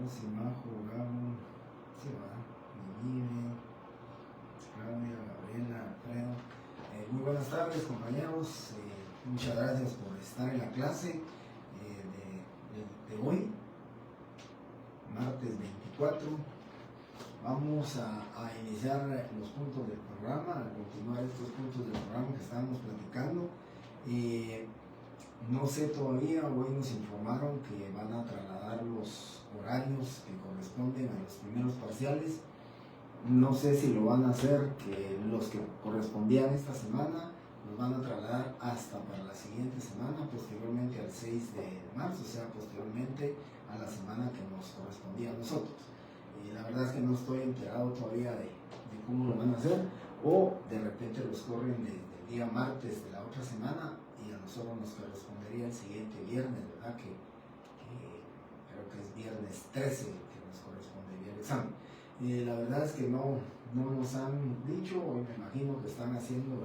Si Majo, Gabo, sí va, Miguel, Claudia, Gabriela, Alfredo. Muy buenas tardes, compañeros. Muchas gracias por estar en la clase de hoy, martes 24. Vamos a iniciar los puntos del programa, a continuar estos puntos del programa que estábamos platicando. No sé todavía, hoy nos informaron que van a trasladar los horarios que corresponden a los primeros parciales. No sé si lo van a hacer, que los que correspondían esta semana los van a trasladar hasta para la siguiente semana, posteriormente al 6 de marzo, o sea, posteriormente a la semana que nos correspondía a nosotros. La verdad es que no estoy enterado todavía de cómo lo van a hacer, o de repente los corren desde el día martes de la otra semana y a nosotros nos correspondería el siguiente viernes, ¿verdad? Que creo que es viernes 13 que nos correspondería el examen. La verdad es que no nos han dicho, hoy me imagino que están haciendo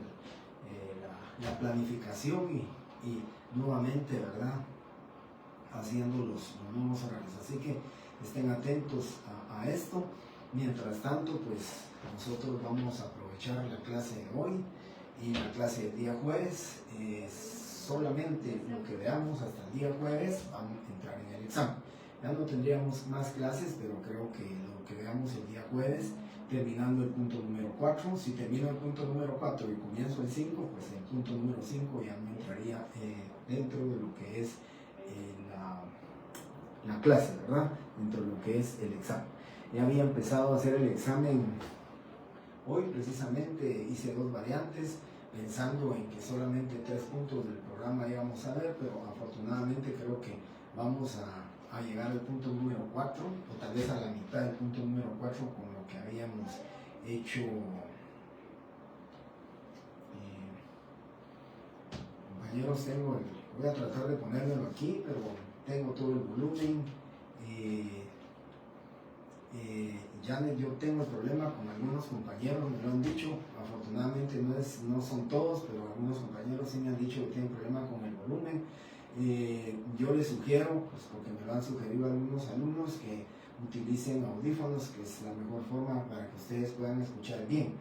la planificación y nuevamente, ¿verdad?, haciendo los nuevos horarios. Así que estén atentos a esto. Mientras tanto, pues nosotros vamos a aprovechar la clase de hoy y la clase del día jueves. Solamente lo que veamos hasta el día jueves vamos a entrar en el examen. Ya no tendríamos más clases, pero creo que lo que veamos el día jueves, terminando el punto número 4, si termino el punto número 4 y comienzo el 5, pues el punto número 5 ya no entraría dentro de lo que es la clase, ¿verdad? Dentro de lo que es el examen. Ya había empezado a hacer el examen hoy, precisamente hice 2 variantes, pensando en que solamente 3 puntos del programa íbamos a ver, pero afortunadamente creo que vamos a llegar al punto número 4, o tal vez a la mitad del punto número 4 con lo que habíamos hecho. Compañeros, voy a tratar de ponérmelo aquí, pero tengo todo el volumen. Janet, yo tengo el problema con algunos compañeros, me lo han dicho, afortunadamente no son todos, pero algunos compañeros sí me han dicho que tienen problema con el volumen. Yo les sugiero, pues porque me lo han sugerido algunos alumnos, que utilicen audífonos, que es la mejor forma para que ustedes puedan escuchar bien.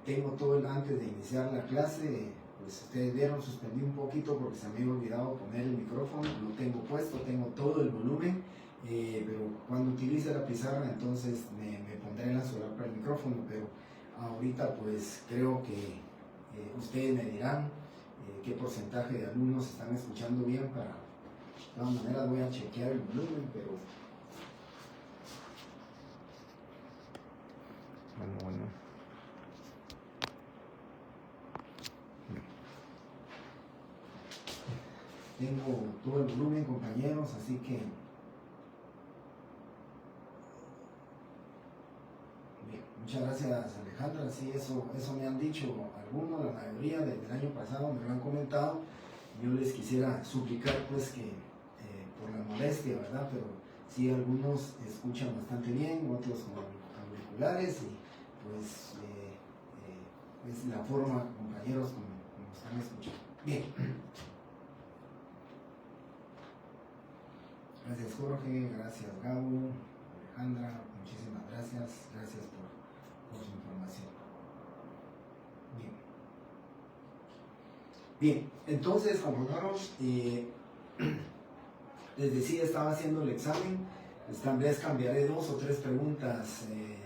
Tengo todo antes de iniciar la clase, pues ustedes vieron, suspendí un poquito porque se me había olvidado poner el micrófono, lo tengo puesto, tengo todo el volumen. Pero cuando utilice la pizarra entonces me pondré en la solar para el micrófono, pero ahorita pues creo que ustedes me dirán qué porcentaje de alumnos están escuchando bien. Para de todas maneras voy a chequear el volumen, pero bueno. Tengo todo el volumen, compañeros, así que muchas gracias, Alejandra. Sí, eso me han dicho algunos, la mayoría desde el año pasado me lo han comentado. Yo les quisiera suplicar pues que por la molestia, ¿verdad? Pero sí, algunos escuchan bastante bien, otros con auriculares, y pues es la forma, compañeros, como están escuchando. Bien. Gracias Jorge, gracias Gabo, Alejandra, muchísimas gracias, gracias por su información. Bien, entonces compañeros, les decía, estaba haciendo el examen, tal vez cambiaré 2 o 3 preguntas de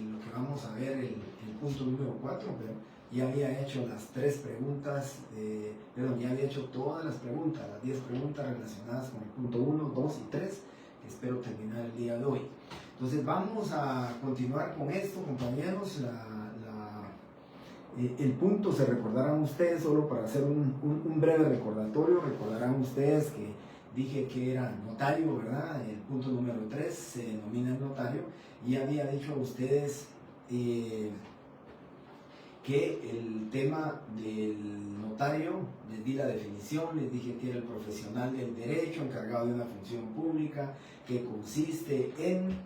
lo que vamos a ver el punto número 4, pero ya había hecho las 3 preguntas, ya había hecho todas las preguntas, las 10 preguntas relacionadas con el punto 1, 2 y 3, que espero terminar el día de hoy. Entonces vamos a continuar con esto, compañeros. El punto, se recordarán ustedes, solo para hacer un breve recordatorio, recordarán ustedes que dije que era notario, ¿verdad? El punto número 3 se denomina el notario, y había dicho a ustedes que el tema del notario, les di la definición, les dije que era el profesional del derecho encargado de una función pública que consiste en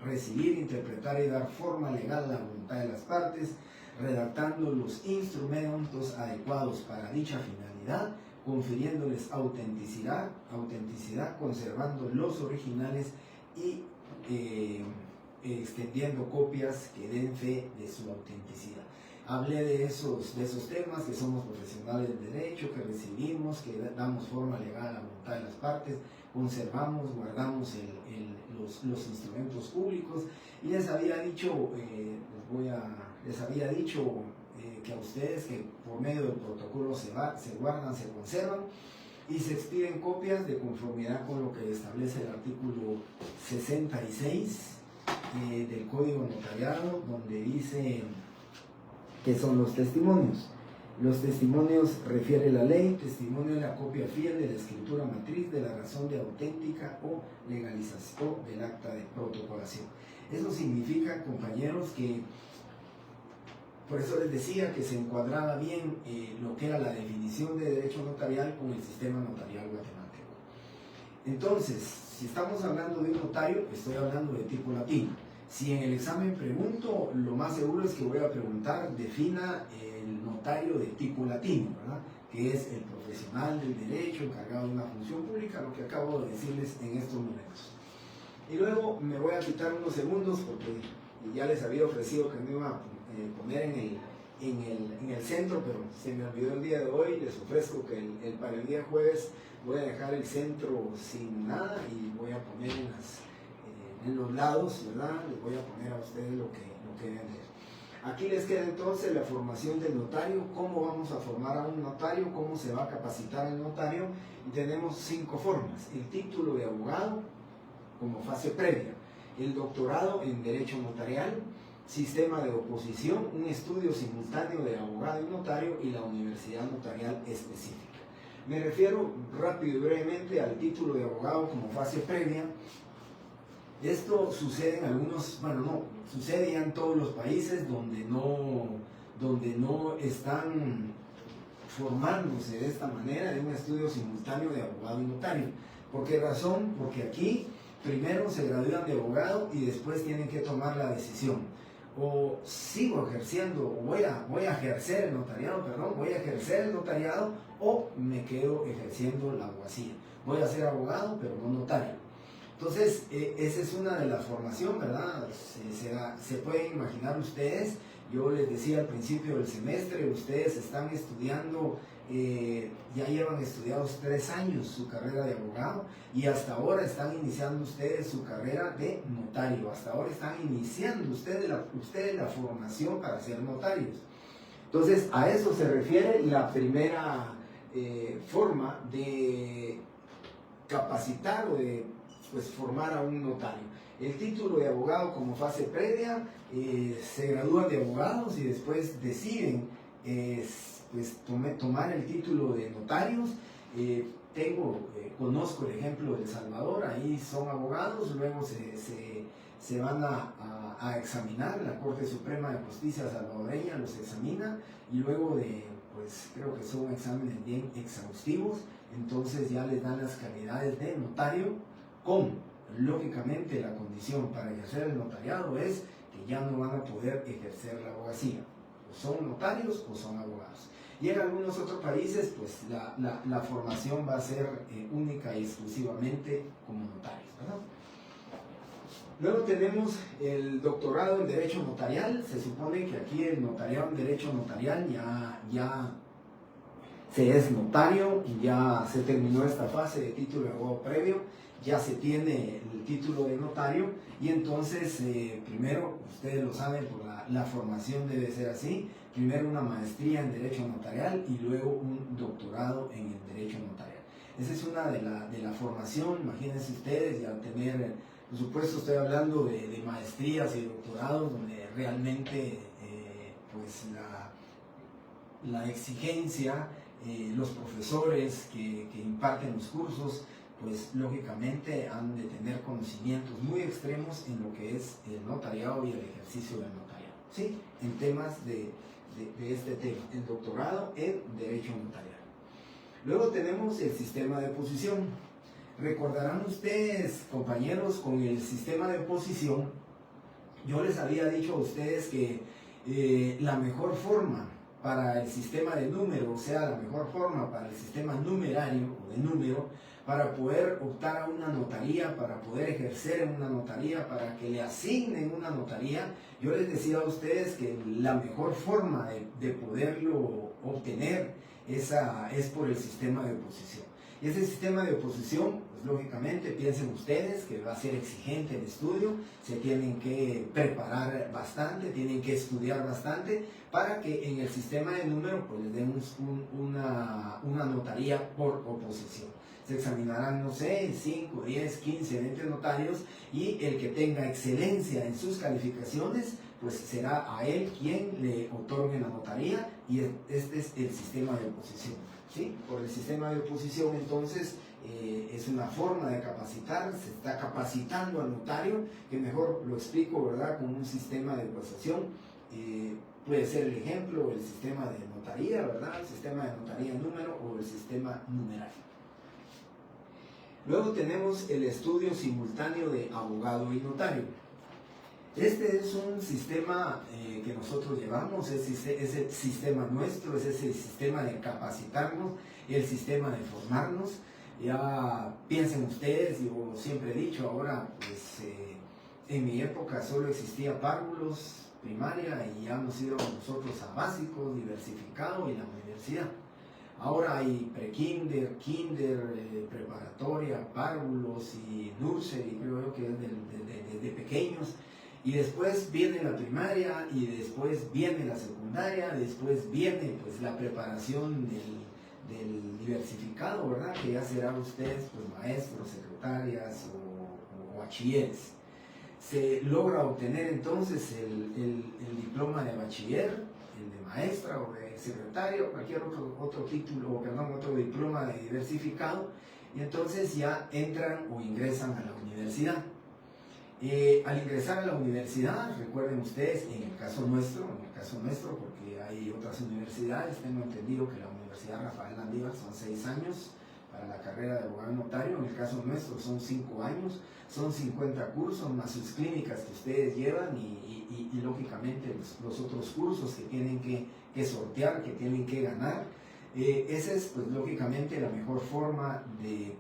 recibir, interpretar y dar forma legal a la voluntad de las partes, redactando los instrumentos adecuados para dicha finalidad, confiriéndoles autenticidad, conservando los originales y extendiendo copias que den fe de su autenticidad. Hablé de esos temas, que somos profesionales del derecho, que recibimos, que damos forma legal a la voluntad de las partes, conservamos, guardamos los instrumentos públicos, y les había dicho, que a ustedes, que por medio del protocolo se guardan, se conservan y se expiden copias de conformidad con lo que establece el artículo 66 del Código Notariado, donde dice que son los testimonios. Los testimonios, refiere la ley, testimonio es la copia fiel de la escritura matriz, de la razón de auténtica o legalización del acta de protocolación. Eso significa, compañeros, que por eso les decía que se encuadraba bien lo que era la definición de derecho notarial con el sistema notarial guatemalteco. Entonces, si estamos hablando de un notario, estoy hablando de tipo latino. Si en el examen pregunto, lo más seguro es que voy a preguntar, defina el notario de tipo latino, ¿verdad? Que es el profesional del derecho encargado de una función pública, lo que acabo de decirles en estos momentos. Y luego me voy a quitar unos segundos porque ya les había ofrecido que me iba a poner en el centro, pero se me olvidó el día de hoy. Les ofrezco que para el día jueves voy a dejar el centro sin nada y voy a poner en los lados, ¿verdad? Les voy a poner a ustedes lo que deben ver. Aquí les queda entonces la formación del notario, cómo vamos a formar a un notario, cómo se va a capacitar el notario, y tenemos 5 formas: el título de abogado como fase previa, el doctorado en derecho notarial, sistema de oposición, un estudio simultáneo de abogado y notario, y la universidad notarial específica. Me refiero rápido y brevemente al título de abogado como fase previa. Esto sucede en algunos, sucede ya en todos los países donde no están formándose de esta manera, de un estudio simultáneo de abogado y notario. ¿Por qué razón? Porque aquí primero se gradúan de abogado y después tienen que tomar la decisión: o sigo ejerciendo, o voy a ejercer el notariado, o me quedo ejerciendo la abogacía. Voy a ser abogado, pero no notario. Entonces, esa es una de las formaciones, ¿verdad? Se pueden imaginar ustedes. Yo les decía al principio del semestre, ustedes están estudiando, ya llevan estudiados 3 años su carrera de abogado, y hasta ahora están iniciando ustedes su carrera de notario. Hasta ahora están iniciando ustedes la formación para ser notarios. Entonces, a eso se refiere la primera forma de capacitar o de formar a un notario. El título de abogado como fase previa, se gradúan de abogados y después deciden tomar el título de notarios. Conozco el ejemplo de El Salvador, ahí son abogados, luego se van a examinar, la Corte Suprema de Justicia salvadoreña los examina, y luego creo que son exámenes bien exhaustivos, entonces ya les dan las calidades de notario, con, lógicamente, la condición para ejercer el notariado es que ya no van a poder ejercer la abogacía. o son notarios o son abogados. Y en algunos otros países, pues la formación va a ser única y exclusivamente como notarios, ¿verdad? Luego tenemos el doctorado en Derecho Notarial. Se supone que aquí el notariado en Derecho Notarial ya se es notario, ya se terminó esta fase de título de abogado previo, ya se tiene el título de notario y entonces primero, ustedes lo saben, por la formación debe ser así, primero una maestría en Derecho Notarial y luego un doctorado en el Derecho Notarial. Esa es una de la formación. Imagínense ustedes ya tener, por supuesto estoy hablando de maestrías y doctorados donde realmente pues la exigencia, los profesores que imparten los cursos, pues lógicamente han de tener conocimientos muy extremos en lo que es el notariado y el ejercicio del notariado, ¿sí? En temas de este tema, el doctorado en Derecho Notarial. Luego tenemos el sistema de oposición. Recordarán ustedes, compañeros, con el sistema de oposición, yo les había dicho a ustedes que la mejor forma para el sistema de número, o sea, la mejor forma para el sistema numerario o de número, para poder optar a una notaría, para poder ejercer en una notaría, para que le asignen una notaría, yo les decía a ustedes que la mejor forma de poderlo obtener es por el sistema de oposición. Y ese sistema de oposición, pues lógicamente piensen ustedes que va a ser exigente el estudio, se tienen que preparar bastante, tienen que estudiar bastante para que en el sistema de número pues les demos una notaría por oposición. Se examinarán, no sé, 5, 10, 15, 20 notarios y el que tenga excelencia en sus calificaciones, pues será a él quien le otorgue la notaría y este es el sistema de oposición. ¿Sí? Por el sistema de oposición entonces es una forma de capacitar, se está capacitando al notario, que mejor lo explico, ¿verdad? Con un sistema de oposición, puede ser el ejemplo, el sistema de notaría, ¿verdad? El sistema de notaría en número o el sistema numerario. Luego tenemos el estudio simultáneo de abogado y notario. Este es un sistema que nosotros llevamos, es el sistema nuestro, es ese sistema de capacitarnos, el sistema de formarnos. Ya piensen ustedes, yo siempre he dicho, ahora pues en mi época solo existía párvulos, primaria, y ya hemos ido nosotros a básicos, diversificado y la universidad. Ahora hay prekinder, kinder, preparatoria, párvulos y nursery, creo yo que es de pequeños. Y después viene la primaria y después viene la secundaria, después viene pues la preparación del diversificado, ¿verdad? Que ya serán ustedes pues maestros, secretarias o bachilleres. Se logra obtener entonces el diploma de bachiller, el de maestra o de secretario, cualquier otro título, perdón, otro diploma de diversificado, y entonces ya entran o ingresan a la universidad. Al ingresar a la universidad, recuerden ustedes, en el caso nuestro, porque hay otras universidades, tengo entendido que la Universidad Rafael Landívar son 6 años para la carrera de abogado notario, en el caso nuestro son 5 años, son 50 cursos más sus clínicas que ustedes llevan y lógicamente los otros cursos que tienen que sortear, que tienen que ganar. Esa es pues lógicamente la mejor forma de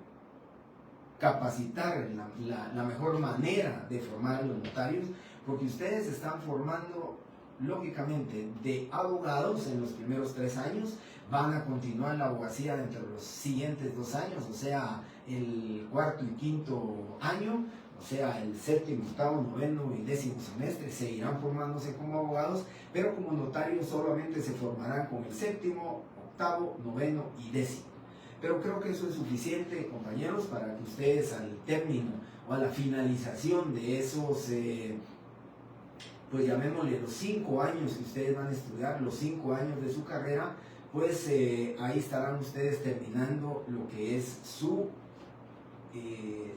capacitar, la mejor manera de formar a los notarios, porque ustedes están formando lógicamente de abogados en los primeros 3 años, van a continuar la abogacía entre los siguientes 2 años, o sea, el 4º y 5º año, o sea, el 7º, 8º, 9º y 10º semestre, seguirán formándose como abogados, pero como notarios solamente se formarán con el 7º, 8º, 9º y 10º. Pero creo que eso es suficiente, compañeros, para que ustedes al término o a la finalización de esos, pues llamémosle los 5 años que ustedes van a estudiar, los 5 años de su carrera, pues ahí estarán ustedes terminando lo que es su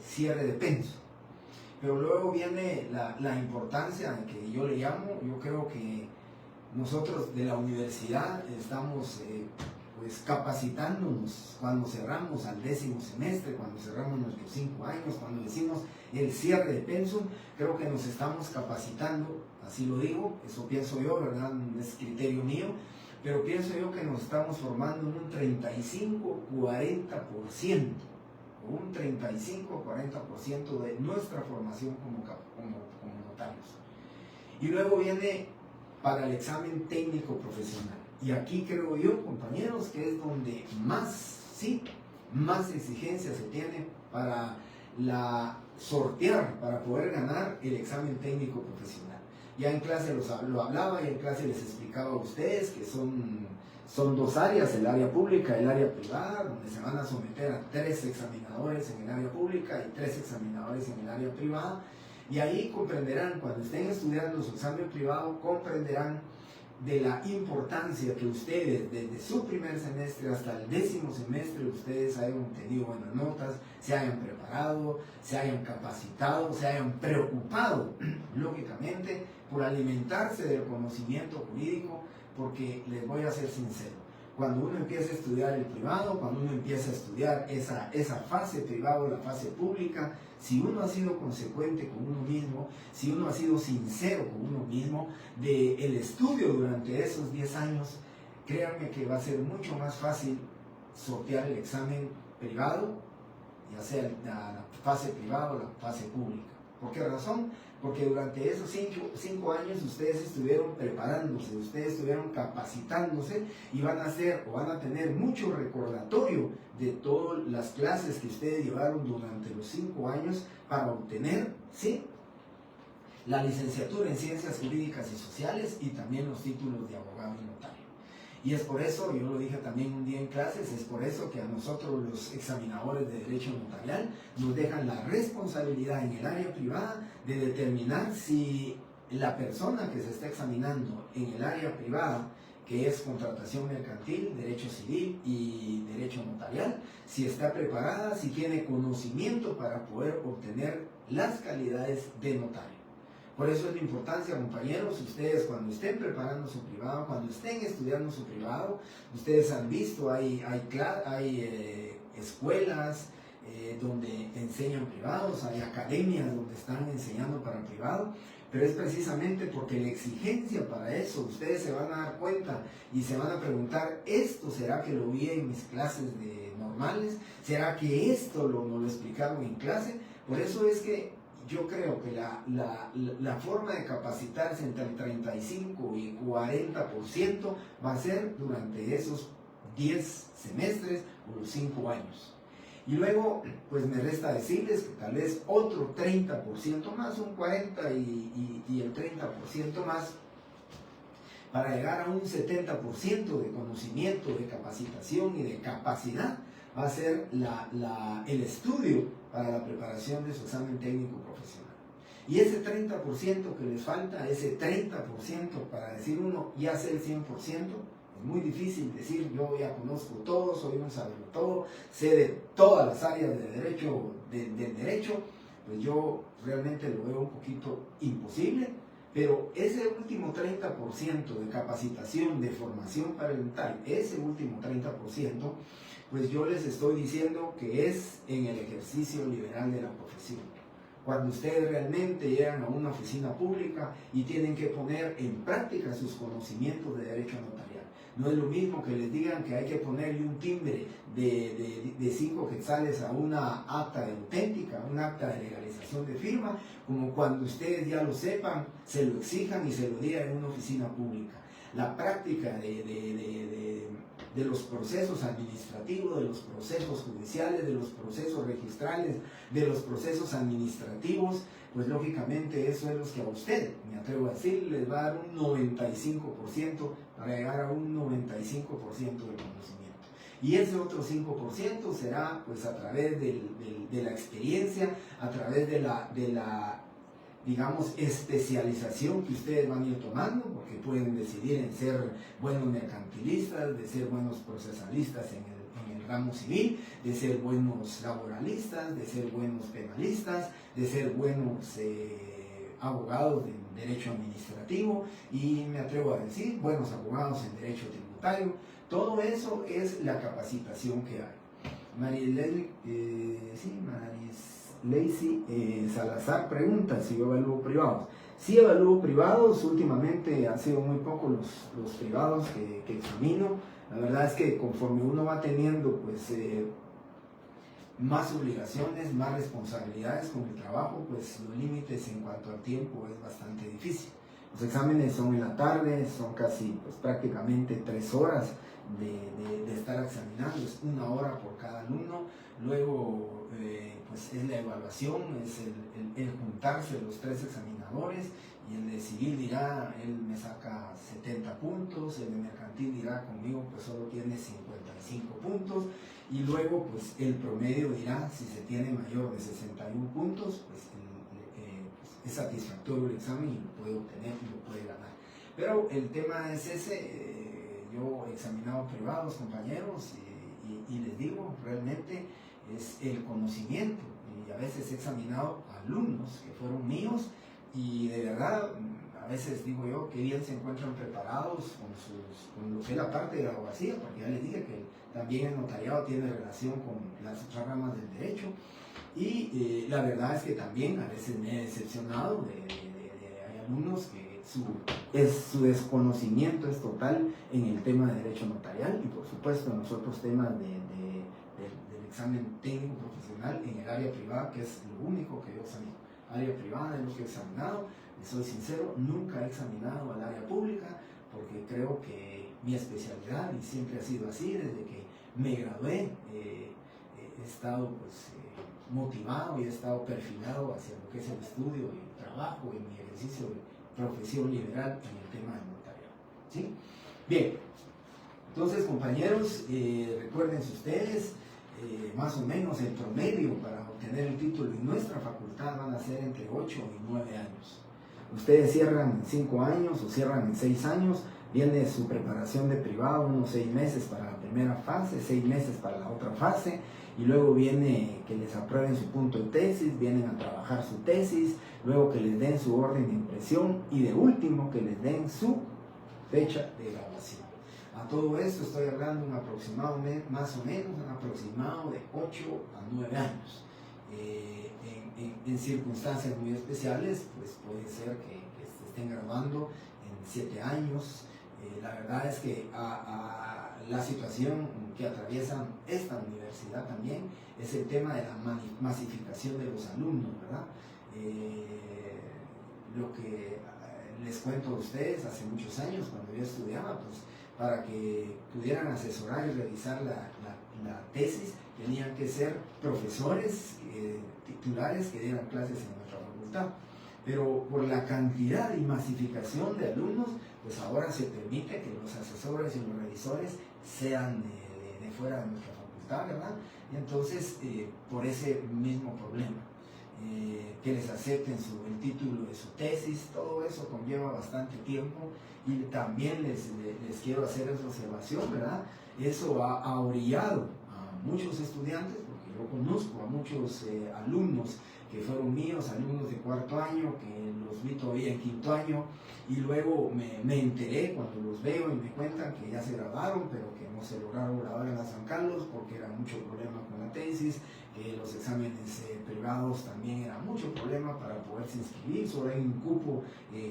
cierre de penso. Pero luego viene la importancia que yo le llamo, yo creo que nosotros de la universidad estamos pues capacitándonos cuando cerramos al 10º semestre, cuando cerramos nuestros 5 años, cuando decimos el cierre de pensum, creo que nos estamos capacitando, así lo digo, eso pienso yo, ¿verdad? No es criterio mío, pero pienso yo que nos estamos formando en un 35-40%, o un 35-40% de nuestra formación como notarios. Y luego viene para el examen técnico profesional. Y aquí creo yo, compañeros, que es donde más exigencia se tiene para sortear, para poder ganar el examen técnico profesional. Ya en clase lo hablaba y en clase les explicaba a ustedes que son 2 áreas, el área pública y el área privada, donde se van a someter a 3 examinadores en el área pública y 3 examinadores en el área privada. Y ahí comprenderán, cuando estén estudiando su examen privado, comprenderán de la importancia que ustedes, desde su primer semestre hasta el 10º semestre, ustedes hayan obtenido buenas notas, se hayan preparado, se hayan capacitado, se hayan preocupado, lógicamente, por alimentarse del conocimiento jurídico, porque les voy a ser sincero, cuando uno empieza a estudiar el privado, cuando uno empieza a estudiar esa fase privada o la fase pública, si uno ha sido consecuente con uno mismo, si uno ha sido sincero con uno mismo, del estudio durante esos 10 años, créanme que va a ser mucho más fácil sortear el examen privado, ya sea la fase privada o la fase pública. ¿Por qué razón? Porque durante esos 5 años ustedes estuvieron preparándose, ustedes estuvieron capacitándose y van a tener mucho recordatorio de todas las clases que ustedes llevaron durante los 5 años para obtener, ¿sí?, la licenciatura en Ciencias Jurídicas y Sociales y también los títulos de abogado y notario. Y es por eso, yo lo dije también un día en clases, es por eso que a nosotros los examinadores de Derecho Notarial nos dejan la responsabilidad en el área privada de determinar si la persona que se está examinando en el área privada, que es contratación mercantil, derecho civil y derecho notarial, si está preparada, si tiene conocimiento para poder obtener las calidades de notario. Por eso es la importancia, compañeros, ustedes cuando estén preparando su privado, cuando estén estudiando su privado, ustedes han visto, hay escuelas donde enseñan privados, hay academias donde están enseñando para privado, pero es precisamente porque la exigencia para eso, ustedes se van a dar cuenta y se van a preguntar, ¿esto será que lo vi en mis clases normales? ¿Será que esto no lo explicaron en clase? Por eso es que yo creo que la forma de capacitarse entre el 35 y 40% va a ser durante esos 10 semestres o los 5 años. Y luego, pues me resta decirles que tal vez otro 30% más, un 40% y el 30% más, para llegar a un 70% de conocimiento, de capacitación y de capacidad, va a ser el estudio para la preparación de su examen técnico profesional. Y ese 30% que les falta, ese 30% para decir uno ya sé el 100%, es muy difícil decir yo ya conozco todo, soy un sabertodo, sé de todas las áreas de derecho, del derecho, pues yo realmente lo veo un poquito imposible, pero ese último 30% de capacitación, de formación para el notario, ese último 30%, pues yo les estoy diciendo que es en el ejercicio liberal de la profesión. Cuando ustedes realmente llegan a una oficina pública y tienen que poner en práctica sus conocimientos de derecho notarial. No es lo mismo que les digan que hay que ponerle un timbre de 5 quetzales a una acta de auténtica, un acta de legalización de firma, como cuando ustedes ya lo sepan, se lo exijan y se lo digan en una oficina pública. La práctica de los procesos administrativos, de los procesos judiciales, de los procesos registrales, de los procesos administrativos, pues lógicamente eso es lo que a usted, me atrevo a decir, les va a dar un 95% para llegar a un 95% del conocimiento. Y ese otro 5% será pues a través de la experiencia, a través de la digamos, especialización que ustedes van a ir tomando, porque pueden decidir en ser buenos mercantilistas, de ser buenos procesalistas en el ramo civil, de ser buenos laboralistas, de ser buenos penalistas, de ser buenos abogados de derecho administrativo y me atrevo a decir buenos abogados en derecho tributario, todo eso es la capacitación que hay. Lacey Salazar pregunta si yo evalúo privados. Sí evalúo privados, últimamente han sido muy pocos los privados que examino. La verdad es que conforme uno va teniendo pues más obligaciones, más responsabilidades con el trabajo, pues los límites en cuanto al tiempo es bastante difícil. Los exámenes son en la tarde, son casi pues prácticamente 3 horas de estar examinando, es 1 hora por cada alumno. Luego pues es la evaluación, es el juntarse los 3 examinadores, y el de civil dirá, él me saca 70 puntos, el de mercantil dirá, conmigo pues solo tiene 55 puntos, y luego pues el promedio dirá, si se tiene mayor de 61 puntos, pues es satisfactorio el examen y lo puede obtener y lo puede ganar. Pero el tema es ese. Yo he examinado privados, compañeros, y les digo, realmente es el conocimiento. Y a veces he examinado alumnos que fueron míos, y de verdad, a veces digo yo, qué bien se encuentran preparados con lo que es la parte de la abogacía, porque ya les dije que también el notariado tiene relación con las otras ramas del derecho. Y la verdad es que también a veces me he decepcionado hay alumnos que su desconocimiento es total en el tema de derecho notarial, y por supuesto en los otros temas del examen técnico profesional en el área privada, que es lo único que yo examino. Área privada es lo que he examinado, y soy sincero, nunca he examinado al área pública, porque creo que mi especialidad, y siempre ha sido así, desde que me gradué, he estado pues motivado y he estado perfilado hacia lo que es el estudio y el trabajo y mi ejercicio de profesión liberal en el tema del notariado. ¿Sí? Bien, entonces compañeros, recuérdense ustedes, más o menos el promedio para obtener el título en nuestra facultad van a ser entre 8 y 9 años. Ustedes cierran en 5 años o cierran en 6 años, viene su preparación de privado, unos 6 meses para la primera fase, 6 meses para la otra fase, y luego viene que les aprueben su punto de tesis, vienen a trabajar su tesis, luego que les den su orden de impresión, y de último que les den su fecha de graduación. A todo esto estoy hablando un aproximado, más o menos un aproximado de 8 a 9 años. En circunstancias muy especiales, pues puede ser que se estén graduando en 7 años. La verdad es que la situación que atraviesa esta universidad también es el tema de la masificación de los alumnos, ¿verdad? Lo que les cuento a ustedes, hace muchos años cuando yo estudiaba, pues para que pudieran asesorar y revisar la tesis, tenían que ser profesores titulares que dieran clases en nuestra facultad. Pero por la cantidad y masificación de alumnos, pues ahora se permite que los asesores y los revisores sean de fuera de nuestra facultad, ¿verdad? Y entonces, por ese mismo problema, que les acepten el título de su tesis, todo eso conlleva bastante tiempo, y también les quiero hacer esa observación, ¿verdad? Eso ha orillado a muchos estudiantes, porque yo conozco a muchos alumnos que fueron míos, alumnos de 4º año, que los vi todavía en 5º año, y luego me enteré cuando los veo y me cuentan que ya se graduaron, pero que no se lograron graduar en la San Carlos porque era mucho problema con la tesis, que los exámenes privados también era mucho problema para poderse inscribir, solo hay un cupo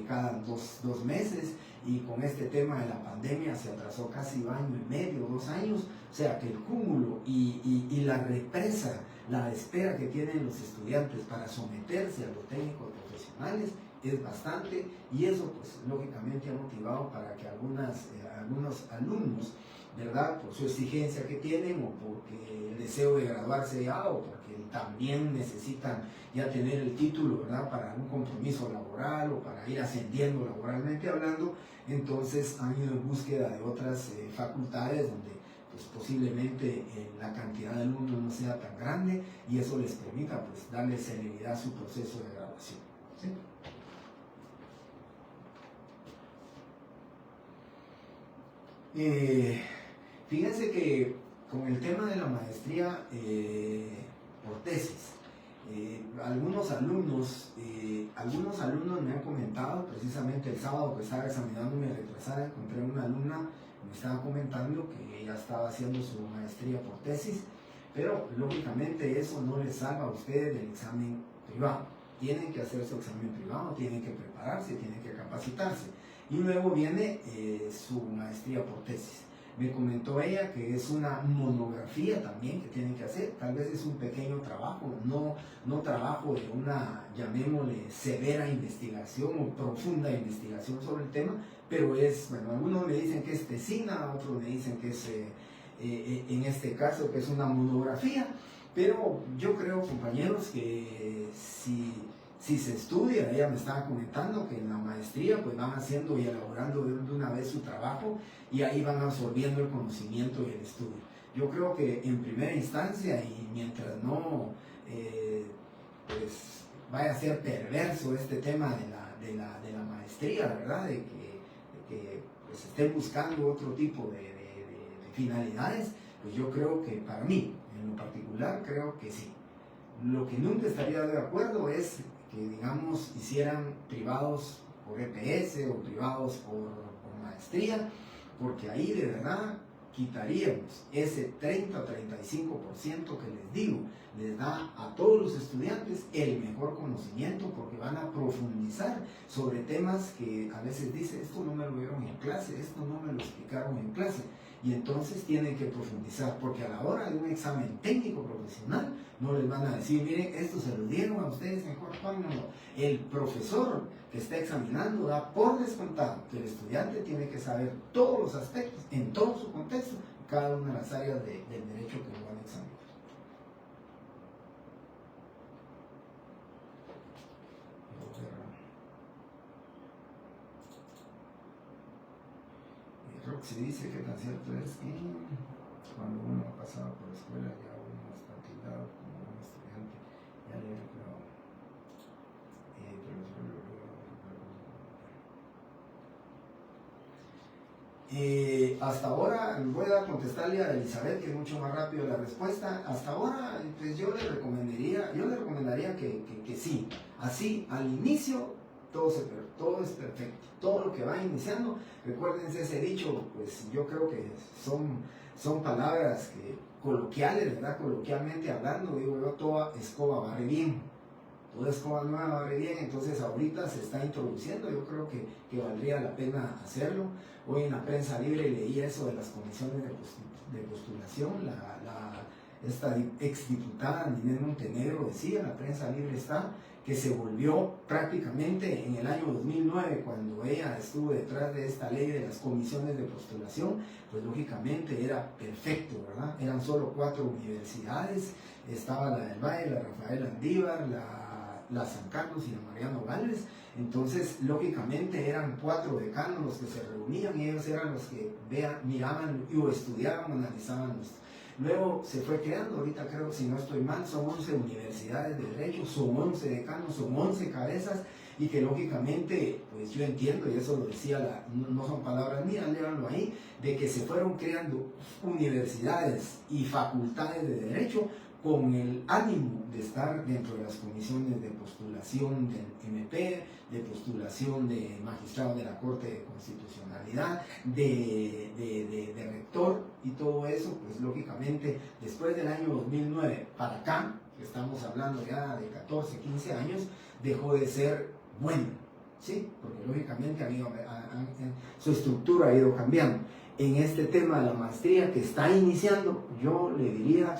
cada dos meses, y con este tema de la pandemia se atrasó casi 1 año y medio, 2 años, o sea que el cúmulo y la represa, la espera que tienen los estudiantes para someterse a los técnicos profesionales es bastante, y eso pues lógicamente ha motivado para que algunos alumnos, ¿verdad?, por su exigencia que tienen, o porque el deseo de graduarse ya, o porque también necesitan ya tener el título, ¿verdad?, para un compromiso laboral o para ir ascendiendo laboralmente hablando, entonces han ido en búsqueda de otras facultades donde pues posiblemente la cantidad de alumnos no sea tan grande, y eso les permita pues darle celeridad a su proceso de graduación. ¿Sí? Fíjense que con el tema de la maestría por tesis, algunos alumnos me han comentado, precisamente el sábado que estaba examinando mi retrasada, encontré una alumna, me estaba comentando que ella estaba haciendo su maestría por tesis, pero lógicamente eso no le salva a usted del examen privado. Tienen que hacer su examen privado, tienen que prepararse, tienen que capacitarse. Y luego viene su maestría por tesis. Me comentó ella que es una monografía también que tienen que hacer. Tal vez es un pequeño trabajo, no trabajo de una, llamémosle, severa investigación o profunda investigación sobre el tema, pero es, bueno, algunos me dicen que es tesina, otros me dicen que es, en este caso, que es una monografía. Pero yo creo, compañeros, que si se estudia, ella me estaba comentando que en la maestría pues van haciendo y elaborando de una vez su trabajo y ahí van absorbiendo el conocimiento y el estudio. Yo creo que en primera instancia, y mientras no pues vaya a ser perverso este tema de la maestría, ¿verdad? De que pues estén buscando otro tipo de finalidades, pues yo creo que para mí, en lo particular, creo que sí. Lo que nunca estaría de acuerdo es que, digamos, hicieran privados por EPS o privados por maestría, porque ahí de verdad quitaríamos ese 30 o 35% que les digo, les da a todos los estudiantes el mejor conocimiento, porque van a profundizar sobre temas que a veces dice, esto no me lo vieron en clase, esto no me lo explicaron en clase. Y entonces tienen que profundizar, porque a la hora de un examen técnico profesional no les van a decir, miren, esto se lo dieron a ustedes, mejor pónganlo. El profesor que está examinando da por descontado que el estudiante tiene que saber todos los aspectos, en todo su contexto, cada una de las áreas del derecho que lo van a examinar. Roxy dice que tan cierto es que cuando uno ha pasado por la escuela ya uno está tildado como un estudiante, ya le he reclamado. Hasta ahora, voy a contestarle a Elizabeth, que es mucho más rápido la respuesta. Hasta ahora, pues yo le recomendaría que sí. Así, al inicio, todo es perfecto. Todo lo que va iniciando, recuérdense ese dicho, pues yo creo que son palabras que, coloquiales, ¿verdad? Coloquialmente hablando, digo yo, toda escoba barre bien. Toda escoba nueva barre bien, entonces ahorita se está introduciendo, yo creo que valdría la pena hacerlo. Hoy en la prensa libre leí eso de las comisiones de postulación, esta exdiputada Ninel Montenegro decía, en la prensa libre está, que se volvió prácticamente en el año 2009, cuando ella estuvo detrás de esta ley de las comisiones de postulación, pues lógicamente era perfecto, ¿verdad? Eran solo 4 universidades, estaba la del Valle, la Rafael Andívar, la San Carlos y la Mariano Gálvez. Entonces, lógicamente, eran 4 decanos los que se reunían y ellos eran los que miraban o estudiaban, analizaban. Luego se fue creando, ahorita creo, si no estoy mal, son 11 universidades de derecho, son 11 decanos, son 11 cabezas, y que lógicamente, pues yo entiendo, y eso lo decía, no son palabras mías, léanlo ahí, de que se fueron creando universidades y facultades de derecho con el ánimo de estar dentro de las comisiones de postulación del MP, de postulación de magistrado de la Corte de Constitucionalidad, de rector y todo eso, pues lógicamente después del año 2009 para acá, que estamos hablando ya de 14, 15 años, dejó de ser bueno, ¿sí? Porque lógicamente su estructura ha ido cambiando. En este tema de la maestría que está iniciando, yo le diría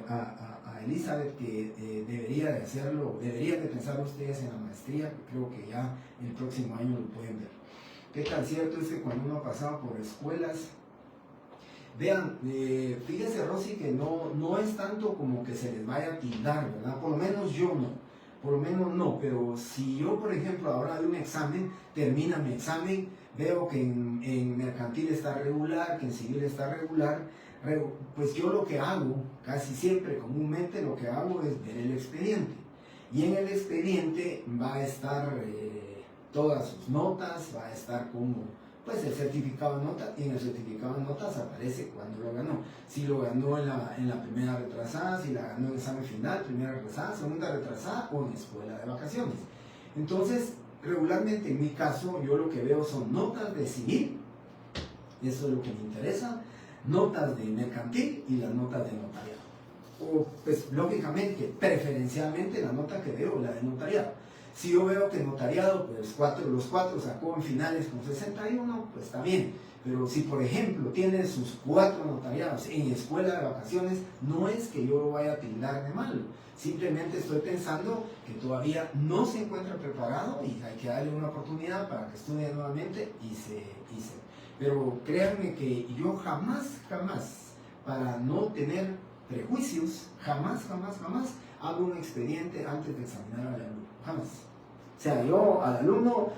a Elizabeth que debería de hacerlo, deberían de pensar ustedes en la maestría, que creo que ya el próximo año lo pueden ver. ¿Qué tan cierto es que cuando uno ha pasado por escuelas, vean, fíjense Rosy, que no es tanto como que se les vaya a tildar, ¿verdad? Por lo menos yo no, pero si yo, por ejemplo, ahora de un examen, termina mi examen, veo que en mercantil está regular, que en civil está regular, pues yo lo que hago, casi siempre, comúnmente lo que hago es ver el expediente. Y en el expediente va a estar todas sus notas, va a estar como pues el certificado de notas, y en el certificado de notas aparece cuando lo ganó. Si lo ganó en la primera retrasada, si la ganó en el examen final, primera retrasada, segunda retrasada o en escuela de vacaciones. Entonces, regularmente en mi caso, yo lo que veo son notas de civil, Eso es lo que me interesa, notas de mercantil y las notas de notariado. O, pues, lógicamente, preferencialmente la nota que veo, la de notariado. Si yo veo que notariado, pues los cuatro sacó en finales con 61, pues está bien. Pero si, por ejemplo, tiene sus 4 notariados en escuela de vacaciones, no es que yo lo vaya a tildar de malo. Simplemente estoy pensando que todavía no se encuentra preparado y hay que darle una oportunidad para que estudie nuevamente y se. Pero créanme que yo jamás, para no tener prejuicios, jamás hago un expediente antes de examinar al alumno. Jamás. O sea, yo al alumno,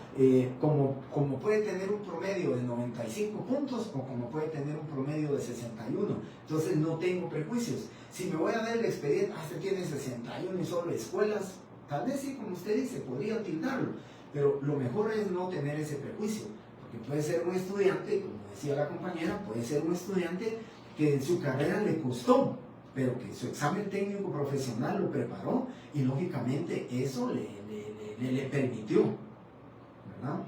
como puede tener un promedio de 95 puntos o como puede tener un promedio de 61, entonces no tengo prejuicios. Si me voy a ver el expediente, este tiene 61 y solo escuelas, tal vez sí, como usted dice, podría tildarlo, pero lo mejor es no tener ese prejuicio, porque puede ser un estudiante, como decía la compañera, puede ser un estudiante que en su carrera le costó, pero que su examen técnico profesional lo preparó y lógicamente eso le permitió, ¿verdad?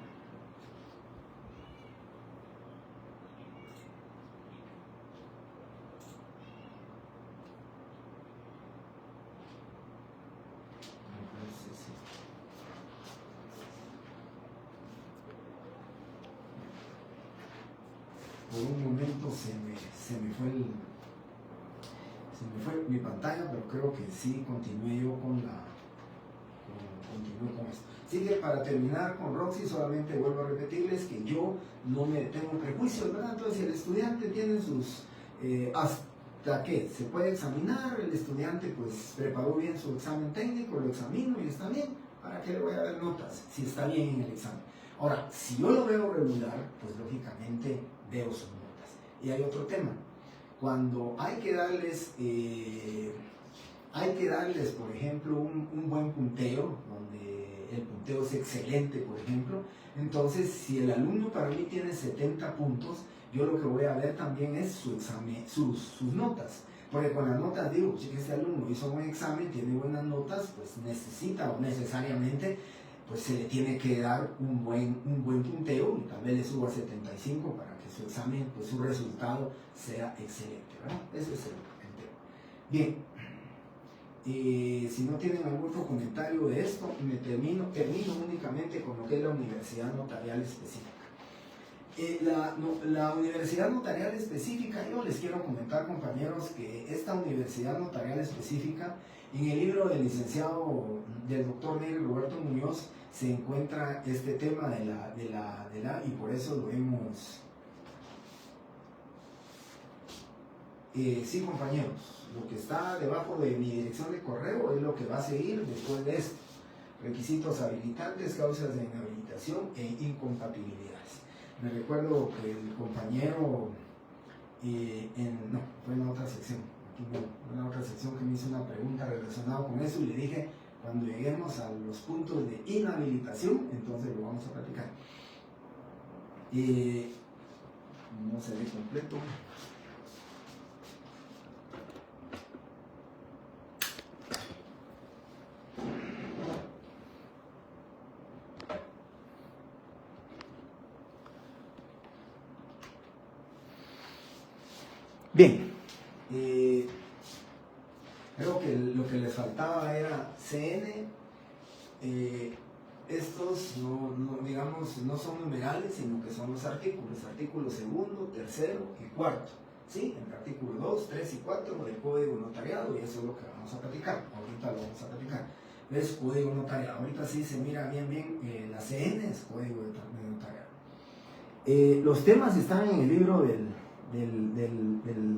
Por un momento se me fue mi pantalla, pero creo que sí continué yo con esto. Así que para terminar con Roxy, solamente vuelvo a repetirles que yo no me tengo prejuicios, ¿verdad? Entonces, si el estudiante tiene sus, hasta que se puede examinar, el estudiante pues preparó bien su examen técnico, lo examino y está bien, ¿para qué le voy a dar notas? Si está bien en el examen. Ahora, si yo lo veo regular, pues lógicamente veo sus notas. Y hay otro tema, cuando hay que darles, por ejemplo, un buen punteo, donde el punteo es excelente, por ejemplo, entonces si el alumno para mí tiene 70 puntos, yo lo que voy a ver también es su examen, sus notas. Porque con las notas digo, si este alumno hizo un examen, tiene buenas notas, pues necesita o necesariamente pues se le tiene que dar un buen punteo y tal vez le suba a 75 para que su examen, pues su resultado sea excelente, ¿verdad? Eso es el tema. Bien, si no tienen algún otro comentario de esto, termino únicamente con lo que es la universidad notarial específica. La universidad notarial específica, yo les quiero comentar, compañeros, que esta universidad notarial específica, en el libro del licenciado, del doctor Nery Roberto Muñoz, se encuentra este tema y por eso lo hemos... sí, compañeros, lo que está debajo de mi dirección de correo es lo que va a seguir después de esto. Requisitos habilitantes, causas de inhabilitación e incompatibilidades. Me recuerdo que el compañero, fue en otra sección, fue en otra sección que me hizo una pregunta relacionada con eso y le dije, cuando lleguemos a los puntos de inhabilitación, entonces lo vamos a platicar. No se ve completo. Bien, creo que lo que les faltaba era CN. Estos no son numerales, sino que son los artículo segundo, tercero y cuarto, ¿sí? El artículo 2, 3 y 4 del Código Notariado, y eso es lo que vamos a platicar, ahorita lo vamos a platicar. ¿Ves? Código Notariado, ahorita sí se mira bien, la CN es Código de Notariado. Los temas están en el libro del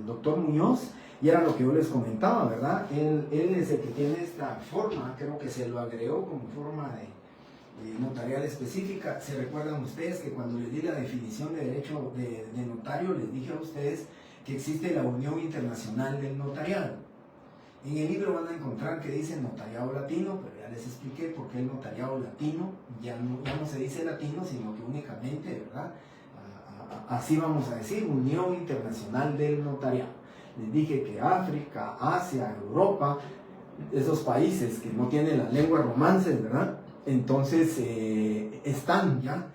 doctor Muñoz, y era lo que yo les comentaba, ¿verdad? Él es el que tiene esta forma, creo que se lo agregó como forma de notarial específica. ¿Se recuerdan ustedes que cuando les di la definición de derecho de notario, les dije a ustedes que existe la Unión Internacional del Notariado? En el libro van a encontrar que dice notariado latino, pero ya les expliqué por qué el notariado latino ya no se dice latino, sino que únicamente, ¿verdad? Así vamos a decir, Unión Internacional del Notariado. Les dije que África, Asia, Europa, esos países que no tienen las lenguas romances, ¿verdad? Entonces están ya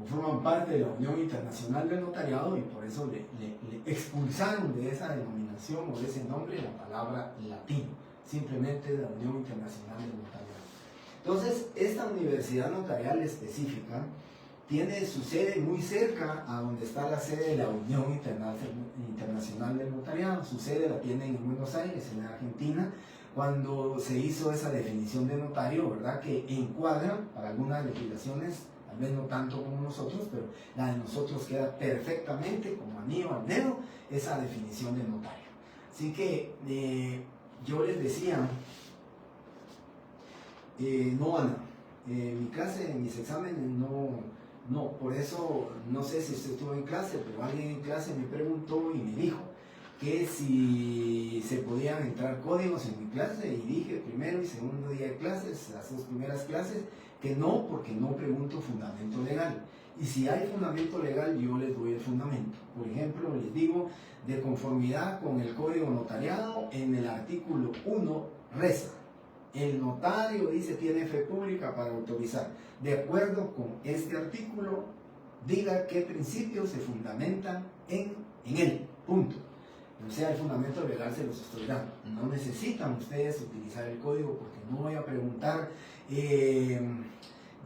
o forman parte de la Unión Internacional del Notariado, y por eso le expulsaron de esa denominación o de ese nombre la palabra latino, simplemente de la Unión Internacional del Notariado. Entonces, esta universidad notarial específica tiene su sede muy cerca a donde está la sede de la Unión Internacional del Notariado. Su sede la tienen en Buenos Aires, en Argentina. Cuando se hizo esa definición de notario, ¿verdad?, que encuadra para algunas legislaciones, tal vez no tanto como nosotros, pero la de nosotros queda perfectamente como anillo al dedo esa definición de notario. Así que yo les decía, no, Ana, mi clase, en mis exámenes no, por eso no sé si usted estuvo en clase, pero alguien en clase me preguntó y me dijo que si se podían entrar códigos en mi clase, y dije primero y segundo día de clases, las 2 primeras clases, que no, porque no pregunto fundamento legal. Y si hay fundamento legal, yo les doy el fundamento. Por ejemplo, les digo, de conformidad con el Código Notariado, en el artículo 1 reza: el notario, dice, tiene fe pública para autorizar. De acuerdo con este artículo, diga qué principios se fundamentan en él. Punto. O sea, el fundamento legal se los estoy dando. No necesitan ustedes utilizar el código, porque no voy a preguntar,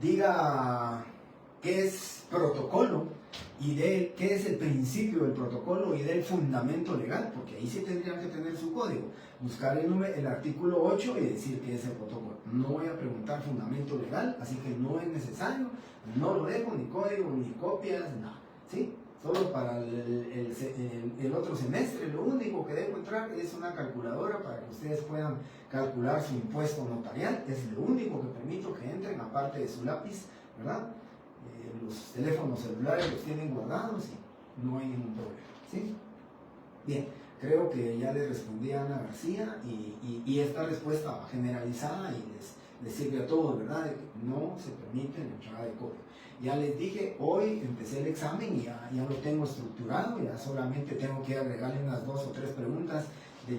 diga qué es protocolo y qué es el principio del protocolo y del fundamento legal, porque ahí sí tendrían que tener su código. Buscar el artículo 8 y decir qué es el protocolo. No voy a preguntar fundamento legal, así que no es necesario, no lo dejo, ni código, ni copias, nada. ¿Sí? Solo para el otro semestre, lo único que debo entrar es una calculadora para que ustedes puedan calcular su impuesto notarial. Es lo único que permito que entren, aparte de su lápiz, ¿verdad? Los teléfonos celulares los tienen guardados y no hay ningún problema. ¿Sí? Bien, creo que ya les respondí a Ana García, y esta respuesta generalizada y les sirve a todos, ¿verdad? De que no se permite la entrada de código. Ya les dije, hoy empecé el examen y ya lo tengo estructurado, ya solamente tengo que agregarle unas 2 o 3 preguntas del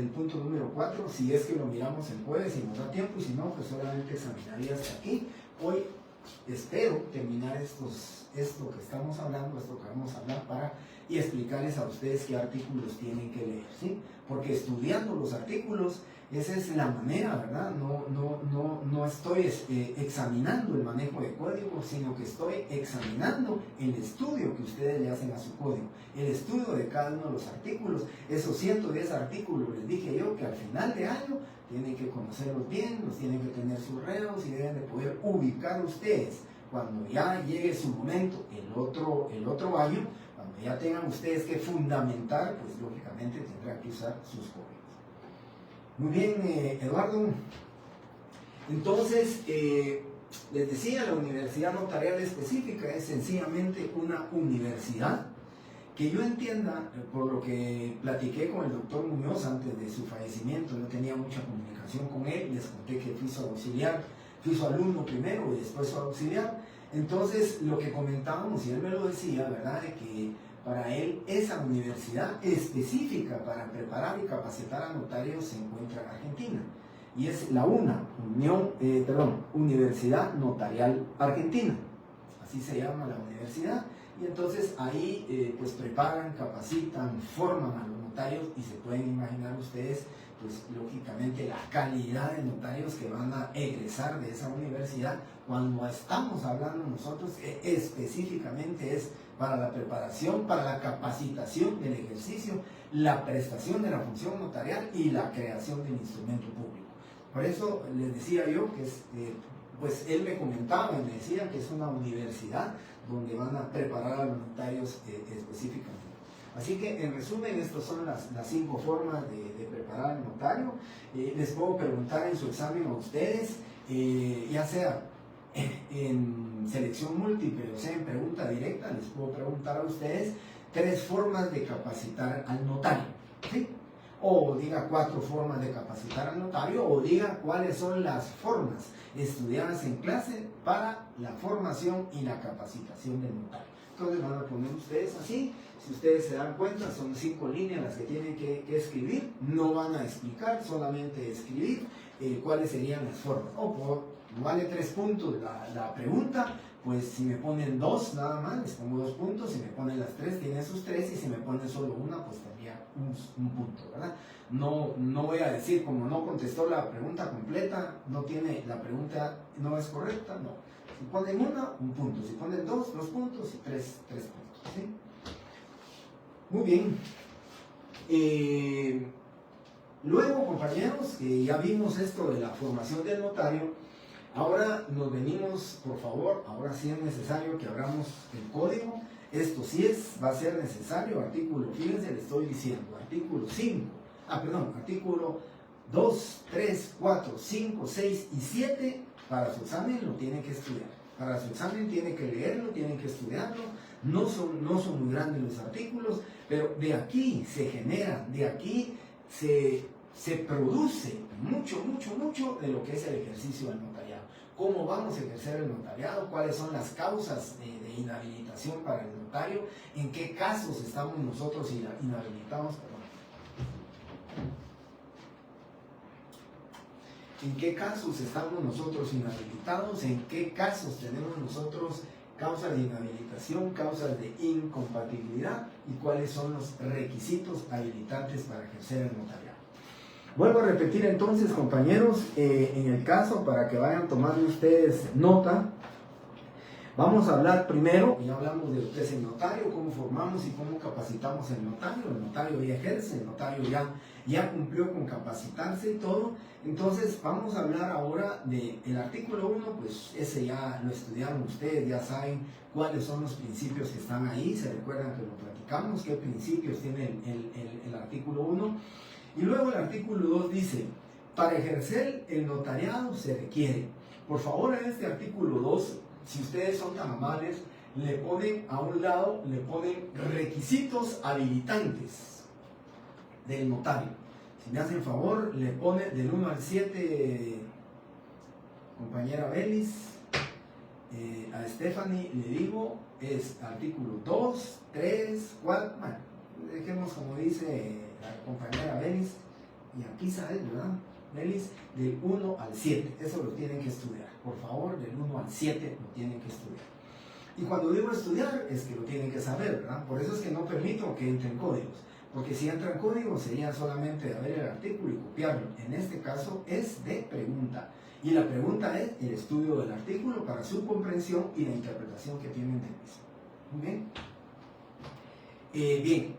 punto número 4, si es que lo miramos el jueves y nos da tiempo, y si no, pues solamente examinaría hasta aquí. Hoy espero terminar esto que estamos hablando, esto que vamos a hablar, y explicarles a ustedes qué artículos tienen que leer, ¿sí? Porque estudiando los artículos, esa es la manera, ¿verdad? No estoy examinando el manejo de código, sino que estoy examinando el estudio que ustedes le hacen a su código, el estudio de cada uno de los artículos. Esos 110 artículos, les dije yo, que al final de año tienen que conocerlos bien, los tienen que tener sus reos y deben de poder ubicar ustedes cuando ya llegue su momento, el otro año, cuando ya tengan ustedes que fundamentar, pues lógicamente tendrán que usar sus códigos. Muy bien, Eduardo. Entonces, les decía, la universidad notarial específica es sencillamente una universidad que yo entienda, por lo que platiqué con el doctor Muñoz antes de su fallecimiento, no tenía mucha comunicación con él, les conté que fui su auxiliar, fui su alumno primero y después su auxiliar. Entonces, lo que comentábamos, y él me lo decía, ¿verdad?, de que para él esa universidad específica para preparar y capacitar a notarios se encuentra en Argentina, y es la Universidad Notarial Argentina, así se llama la universidad. Y entonces ahí pues preparan, capacitan, forman a los notarios, y se pueden imaginar ustedes, pues lógicamente, la calidad de notarios que van a egresar de esa universidad, cuando estamos hablando nosotros que específicamente es para la preparación, para la capacitación del ejercicio, la prestación de la función notarial y la creación del instrumento público. Por eso les decía yo que pues él me comentaba y me decía que es una universidad donde van a preparar a los notarios específicamente. Así que, en resumen, estas son las 5 formas de preparar al notario. Les puedo preguntar en su examen a ustedes, ya sea en selección múltiple o sea en pregunta directa, les puedo preguntar a ustedes 3 formas de capacitar al notario, ¿sí? O diga 4 formas de capacitar al notario, o diga cuáles son las formas estudiadas en clase para la formación y la capacitación del notario. Entonces van a poner ustedes así. Si ustedes se dan cuenta, son 5 líneas las que tienen que escribir, no van a explicar, solamente escribir, cuáles serían las formas. Vale 3 puntos la pregunta, pues si me ponen 2 nada más, les pongo 2 puntos, si me ponen las 3, tienen sus 3, y si me ponen solo una, pues tendría un punto, ¿verdad? No voy a decir, como no contestó la pregunta completa, la pregunta no es correcta, no. Si ponen una, un punto, si ponen 2, 2 puntos, y 3 puntos, ¿sí? Muy bien. Luego, compañeros, que ya vimos esto de la formación del notario, ahora nos venimos, por favor, ahora sí es necesario que abramos el código. Esto sí va a ser necesario, fíjense, le estoy diciendo, artículo 2, 3, 4, 5, 6 y 7, para su examen lo tienen que estudiar. Para su examen tienen que leerlo, tienen que estudiarlo. No son muy grandes los artículos, pero de aquí se genera, de aquí se produce mucho de lo que es el ejercicio del notariado. ¿Cómo vamos a ejercer el notariado? ¿Cuáles son las causas de inhabilitación para el notario? ¿En qué casos estamos nosotros inhabilitados? ¿En qué casos estamos nosotros inhabilitados? ¿En qué casos tenemos nosotros causas de inhabilitación, causas de incompatibilidad? ¿Y cuáles son los requisitos habilitantes para ejercer el notariado? Vuelvo a repetir entonces, compañeros, en el caso, para que vayan tomando ustedes nota, vamos a hablar primero, ya hablamos de lo que es el notario, cómo formamos y cómo capacitamos el notario ya ejerce, el notario ya cumplió con capacitarse y todo. Entonces vamos a hablar ahora del artículo 1, pues ese ya lo estudiaron ustedes, ya saben cuáles son los principios que están ahí, se recuerdan que lo platicamos, qué principios tiene el artículo 1. Y luego el artículo 2 dice, para ejercer el notariado se requiere. Por favor, en este artículo 2, si ustedes son tan amables, le ponen a un lado, le ponen requisitos habilitantes del notario. Si me hacen favor, le ponen del 1 al 7, compañera Belis, a Stephanie le digo, es artículo 2, 3, 4, bueno, dejemos como dice la compañera Belis, y aquí sale, ¿verdad? Belis, del 1 al 7, eso lo tienen que estudiar, por favor, del 1 al 7 lo tienen que estudiar. Y cuando digo estudiar, es que lo tienen que saber, ¿verdad? Por eso es que no permito que entren códigos, porque si entran códigos sería solamente de ver el artículo y copiarlo. En este caso es de pregunta, y la pregunta es el estudio del artículo para su comprensión y la interpretación que tienen del mismo. Muy bien. Bien.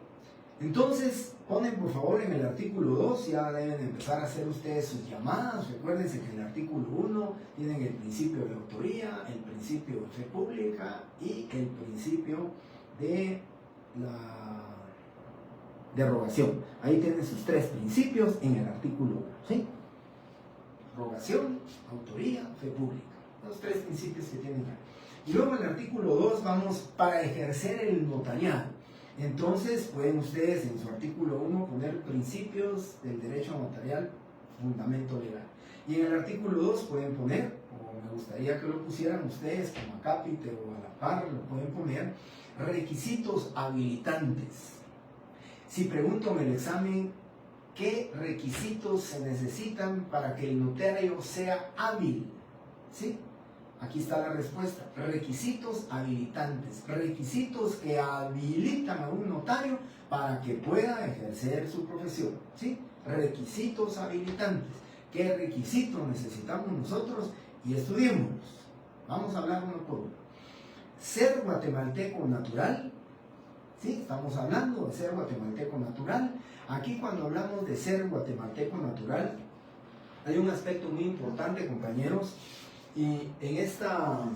Entonces, ponen por favor en el artículo 2, ya deben empezar a hacer ustedes sus llamadas. Recuérdense que en el artículo 1 tienen el principio de autoría, el principio de fe pública y el principio de la rogación. Ahí tienen sus 3 principios en el artículo 1, ¿sí? Rogación, autoría, fe pública. Los 3 principios que tienen ahí. Y luego en el artículo 2 vamos para ejercer el notariado. Entonces pueden ustedes en su artículo 1 poner principios del derecho notarial, fundamento legal. Y en el artículo 2 pueden poner, o me gustaría que lo pusieran ustedes como a cápite o a la par, lo pueden poner, requisitos habilitantes. Si pregunto en el examen, ¿qué requisitos se necesitan para que el notario sea hábil? ¿Sí? Aquí está la respuesta, requisitos habilitantes, requisitos que habilitan a un notario para que pueda ejercer su profesión, ¿sí? Requisitos habilitantes. ¿Qué requisitos necesitamos nosotros? Y estudiémoslos. Vamos a hablar uno por uno. Ser guatemalteco natural, ¿sí? Estamos hablando de ser guatemalteco natural. Aquí cuando hablamos de ser guatemalteco natural, hay un aspecto muy importante, compañeros. Y en esta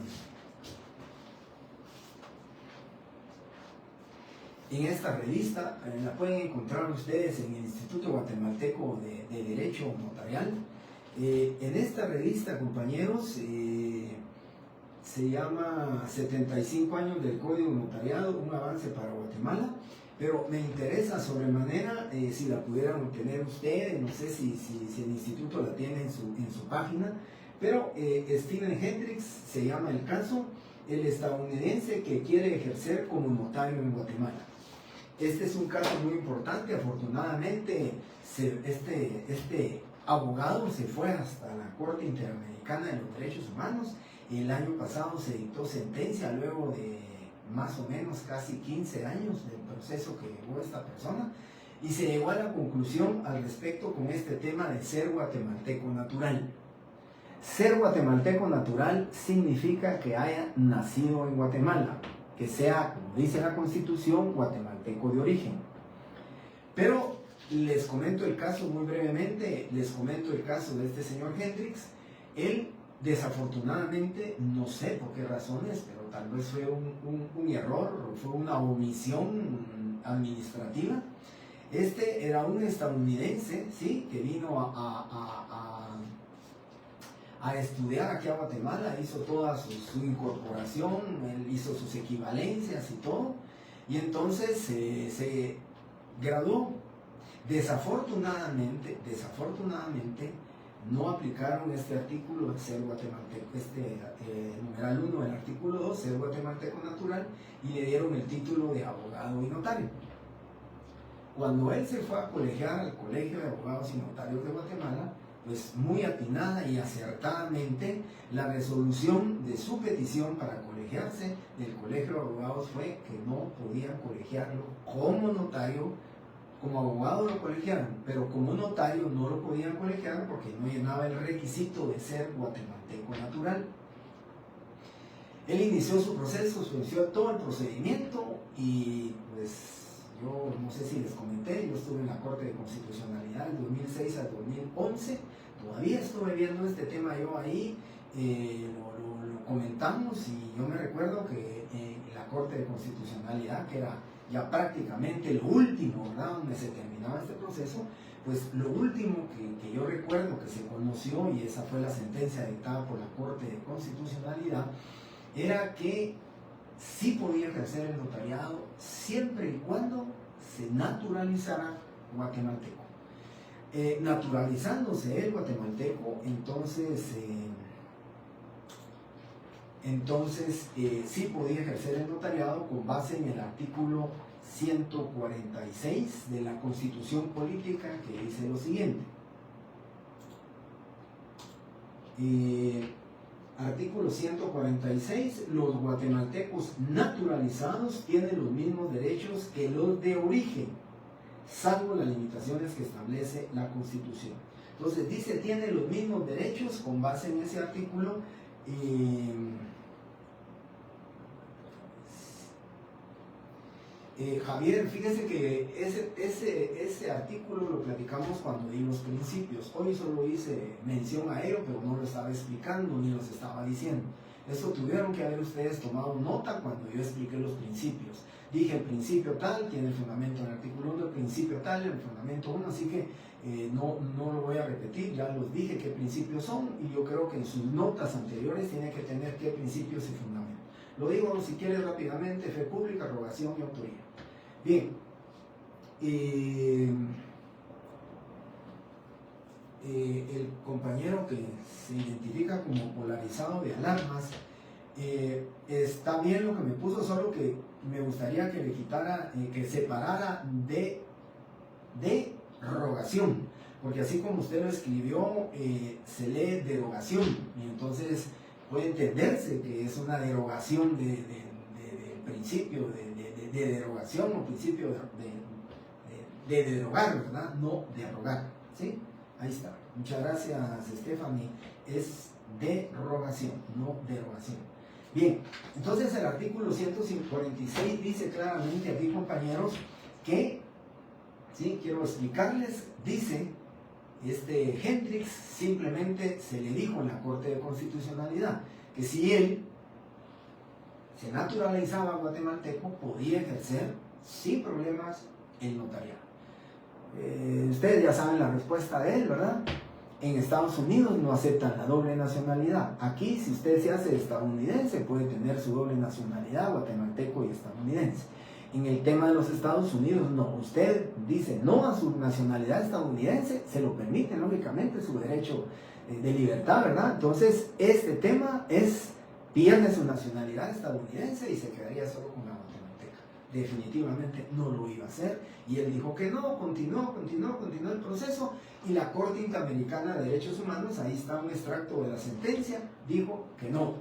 revista la pueden encontrar ustedes en el Instituto Guatemalteco de Derecho Notarial. En esta revista, compañeros, se llama 75 años del Código Notariado, un avance para Guatemala, pero me interesa sobremanera si la pudieran obtener ustedes, no sé si el instituto la tiene en su página. Pero Steven Hendricks se llama el caso, el estadounidense que quiere ejercer como notario en Guatemala. Este es un caso muy importante, afortunadamente este abogado se fue hasta la Corte Interamericana de los Derechos Humanos. El año pasado se dictó sentencia luego de más o menos casi 15 años del proceso que llevó esta persona, y se llegó a la conclusión al respecto con este tema de ser guatemalteco natural. Ser guatemalteco natural significa que haya nacido en Guatemala, que sea, como dice la Constitución, guatemalteco de origen. Pero les comento el caso muy brevemente, les comento el caso de este señor Hendrix. Él, desafortunadamente, no sé por qué razones, pero tal vez fue un error, fue una omisión administrativa. Este era un estadounidense, ¿sí?, que vino a estudiar aquí a Guatemala, hizo toda su incorporación, él hizo sus equivalencias y todo, y entonces se graduó. Desafortunadamente, no aplicaron este artículo de ser guatemalteco, numeral 1 del artículo 2, ser guatemalteco natural, y le dieron el título de abogado y notario. Cuando él se fue a colegiar al Colegio de Abogados y Notarios de Guatemala, pues muy atinada y acertadamente, la resolución de su petición para colegiarse del Colegio de Abogados fue que no podían colegiarlo como notario. Como abogado lo colegiaron, pero como notario no lo podían colegiar porque no llenaba el requisito de ser guatemalteco natural. Él inició su proceso, inició todo el procedimiento, y pues yo no sé si les comenté, yo estuve en la Corte de Constitucionalidad del 2006 al 2011, todavía estuve viendo este tema yo ahí, lo comentamos, y yo me recuerdo que en la Corte de Constitucionalidad, que era ya prácticamente lo último, ¿verdad?, donde se terminaba este proceso, pues lo último que yo recuerdo que se conoció, y esa fue la sentencia dictada por la Corte de Constitucionalidad, era que sí podía ejercer el notariado siempre y cuando se naturalizara guatemalteco. Naturalizándose el guatemalteco, entonces sí podía ejercer el notariado con base en el artículo 146 de la Constitución Política, que dice lo siguiente. Artículo 146, los guatemaltecos naturalizados tienen los mismos derechos que los de origen, salvo las limitaciones que establece la Constitución. Entonces dice, tiene los mismos derechos con base en ese artículo. Javier, fíjese que ese artículo lo platicamos cuando di los principios. Hoy solo hice mención a ello, pero no lo estaba explicando ni los estaba diciendo. Eso tuvieron que haber ustedes tomado nota cuando yo expliqué los principios. Dije el principio tal, tiene el fundamento en el artículo 1, el principio tal, el fundamento 1, así que no lo voy a repetir, ya los dije qué principios son, y yo creo que en sus notas anteriores tiene que tener qué principios y fundamentos. Lo digo, si quieres, rápidamente: fe pública, rogación y autoría. Bien, el compañero que se identifica como polarizado de alarmas, está bien lo que me puso, solo que me gustaría que le quitara, que separara de rogación, porque así como usted lo escribió, se lee derogación, y entonces puede entenderse que es una derogación del principio de derogación, o principio de derogar, ¿verdad? No de arrogar, ¿sí? Ahí está. Muchas gracias, Stephanie. Es derogación, no derogación. Bien, entonces el artículo 146 dice claramente aquí, compañeros, que, ¿sí?, quiero explicarles, dice, Hendrix simplemente se le dijo en la Corte de Constitucionalidad que si él se naturalizaba guatemalteco, podía ejercer sin problemas el notariado. Ustedes ya saben la respuesta de él, ¿verdad? En Estados Unidos no aceptan la doble nacionalidad. Aquí, si usted se hace estadounidense, puede tener su doble nacionalidad, guatemalteco y estadounidense. En el tema de los Estados Unidos, no. Usted dice no a su nacionalidad estadounidense, se lo permite, lógicamente, su derecho de libertad, ¿verdad? Entonces, este tema pierde su nacionalidad estadounidense y se quedaría solo con la guatemalteca. definitivamente no lo iba a hacer, y él dijo que no, continuó el proceso, y la Corte Interamericana de Derechos Humanos, ahí está un extracto de la sentencia, dijo que no,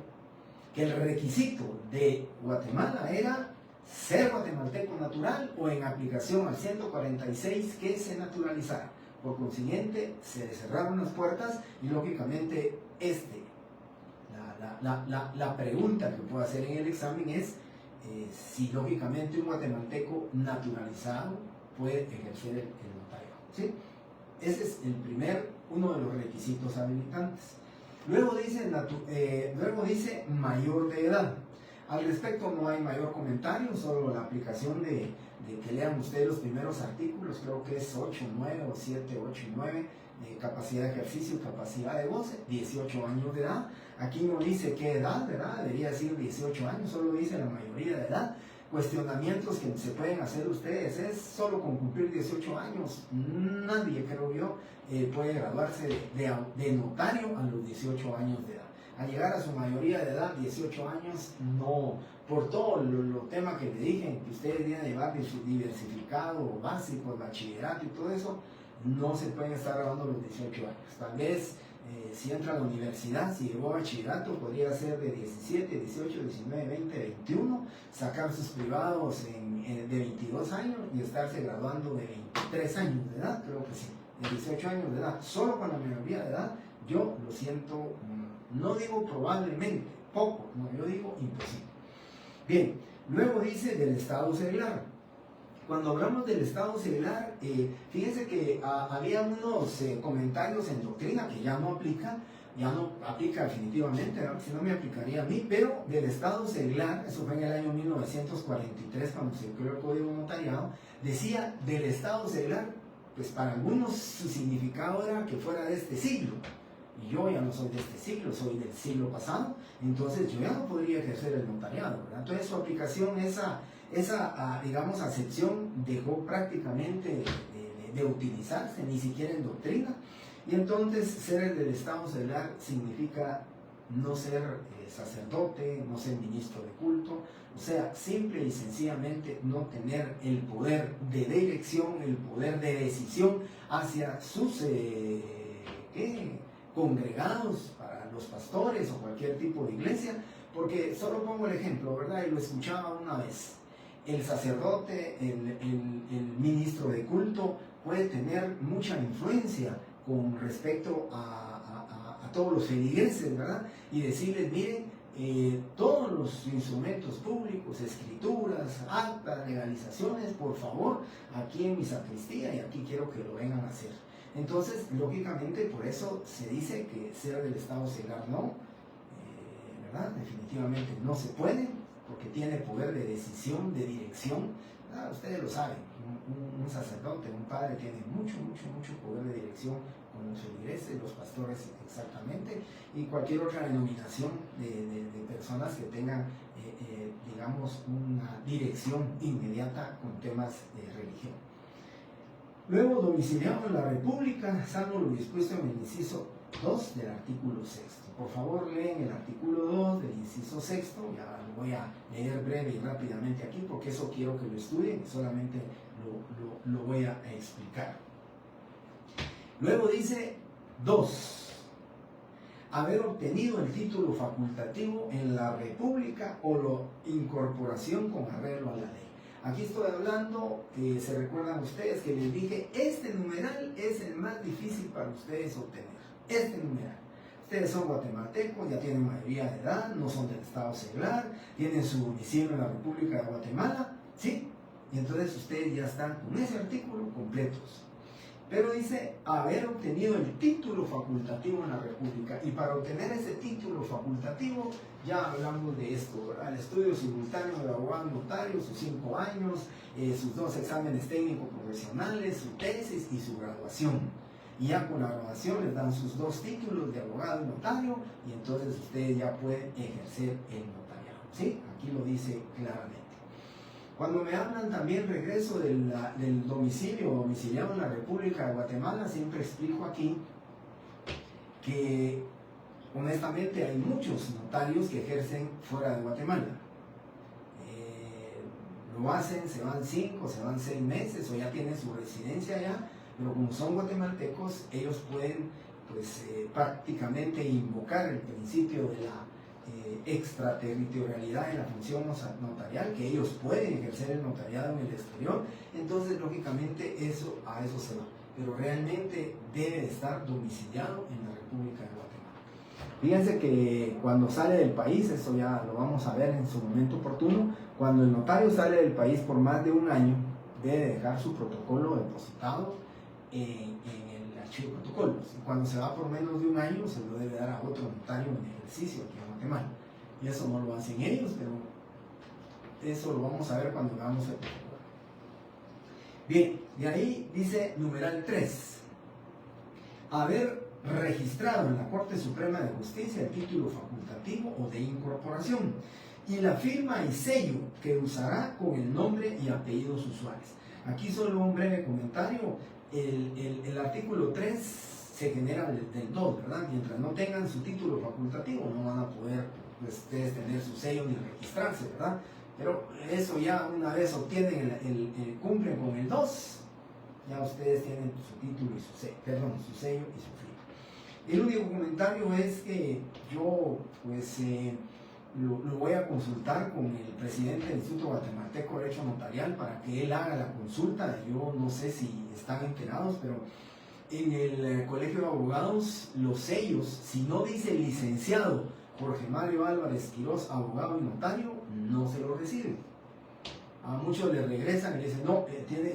que el requisito de Guatemala era ser guatemalteco natural o en aplicación al 146 que se naturalizara. Por consiguiente, se le cerraron las puertas y lógicamente la pregunta que puedo hacer en el examen es si lógicamente un guatemalteco naturalizado puede ejercer el notariado, ¿sí? Ese es uno de los requisitos habilitantes. Luego dice mayor de edad. Al respecto no hay mayor comentario, solo la aplicación de que lean ustedes los primeros artículos, creo que es 8, 9 o 7, 8 y 9, de capacidad de ejercicio, capacidad de goce, 18 años de edad. Aquí no dice qué edad, ¿verdad? Debería decir 18 años, solo dice la mayoría de edad. Cuestionamientos que se pueden hacer ustedes es solo con cumplir 18 años, nadie, creo yo, puede graduarse de notario a los 18 años de edad. Al llegar a su mayoría de edad, 18 años, no, por todo los temas que le dije, que ustedes vienen a llevar diversificado, básico, bachillerato y todo eso, no se pueden estar graduando a los 18 años. Tal vez si entra a la universidad, si llevó bachillerato, podría ser de 17, 18, 19, 20, 21, sacar sus privados de 22 años y estarse graduando de 23 años de edad, creo que sí, de 18 años de edad, solo con la mayoría de edad. Yo lo siento, no digo probablemente, poco, no, yo digo imposible. Bien, luego dice del Estado seglar. Cuando hablamos del Estado seglar, fíjense que había unos comentarios en doctrina que ya no aplica definitivamente, ¿no? Si no me aplicaría a mí, pero del Estado seglar, eso fue en el año 1943 cuando se creó el Código Notariado, decía del Estado seglar, pues para algunos su significado era que fuera de este siglo. Y yo ya no soy de este siglo, soy del siglo pasado, entonces yo ya no podría ejercer el notariado, ¿verdad? Entonces su aplicación, esa digamos, acepción dejó prácticamente de utilizarse, ni siquiera en doctrina, y entonces ser el del Estado seglar significa no ser sacerdote, no ser ministro de culto, o sea, simple y sencillamente no tener el poder de dirección, el poder de decisión hacia sus congregados, para los pastores o cualquier tipo de iglesia, porque solo pongo el ejemplo, ¿verdad? Y lo escuchaba una vez. El sacerdote, el ministro de culto puede tener mucha influencia con respecto a todos los feligreses, ¿verdad? Y decirles, miren, todos los instrumentos públicos, escrituras, actas, legalizaciones, por favor, aquí en mi sacristía y aquí quiero que lo vengan a hacer. Entonces, lógicamente, por eso se dice que ser del Estado seglar no, ¿verdad? Definitivamente no se puede, porque tiene poder de decisión, de dirección. Ustedes lo saben, un sacerdote, un padre tiene mucho poder de dirección con los feligreses, los pastores exactamente, y cualquier otra denominación de personas que tengan, digamos, una dirección inmediata con temas de religión. Luego, domiciliado en la República, salvo lo dispuesto en el inciso 2 del artículo 6. Por favor, leen el artículo 2 del inciso 6, ya lo voy a leer breve y rápidamente aquí, porque eso quiero que lo estudien y solamente lo voy a explicar. Luego dice 2. Haber obtenido el título facultativo en la República o la incorporación con arreglo a la ley. Aquí estoy hablando, se recuerdan ustedes que les dije, este numeral es el más difícil para ustedes obtener. Este numeral. Ustedes son guatemaltecos, ya tienen mayoría de edad, no son del Estado seglar, tienen su domicilio en la República de Guatemala, ¿sí? Y entonces ustedes ya están con ese artículo completos. Pero dice haber obtenido el título facultativo en la República. Y para obtener ese título facultativo, ya hablamos de esto, ¿verdad? El estudio simultáneo de abogado notario, sus 5 años, sus 2 exámenes técnicos profesionales, su tesis y su graduación. Y ya con la graduación les dan sus 2 títulos de abogado y notario, y entonces ustedes ya pueden ejercer el notariado, ¿sí? Aquí lo dice claramente. Cuando me hablan también regreso del domiciliado en la República de Guatemala, siempre explico aquí que honestamente hay muchos notarios que ejercen fuera de Guatemala. lo hacen, se van 5, se van 6 meses o ya tienen su residencia allá, pero como son guatemaltecos, ellos pueden pues prácticamente invocar el principio de la extraterritorialidad de la función notarial, que ellos pueden ejercer el notariado en el exterior. Entonces lógicamente a eso se va, pero realmente debe estar domiciliado en la República de Guatemala. Fíjense que cuando sale del país, eso ya lo vamos a ver en su momento oportuno, cuando el notario sale del país por más de un año, debe dejar su protocolo depositado en el archivo de protocolos. Y cuando se va por menos de un año, se lo debe dar a otro notario en ejercicio aquí en Guatemala. Y eso no lo hacen ellos, pero eso lo vamos a ver cuando veamos el protocolo. Bien, de ahí dice numeral 3. Haber registrado en la Corte Suprema de Justicia el título facultativo o de incorporación y la firma y sello que usará con el nombre y apellidos usuales. Aquí solo un breve comentario. El artículo 3 se genera del 2, ¿verdad? Mientras no tengan su título facultativo no van a poder ustedes tener su sello ni registrarse, ¿verdad? Pero eso ya una vez obtienen cumplen con el 2, ya ustedes tienen su título y su sello y su firma. El único comentario es que yo pues lo voy a consultar con el presidente del Instituto Guatemalteco de Derecho Notarial para que él haga la consulta. Yo no sé si están enterados, pero en el Colegio de Abogados los sellos, si no dice licenciado Jorge Mario Álvarez Quirós, abogado y notario, no se lo reciben. A muchos le regresan y le dicen, no,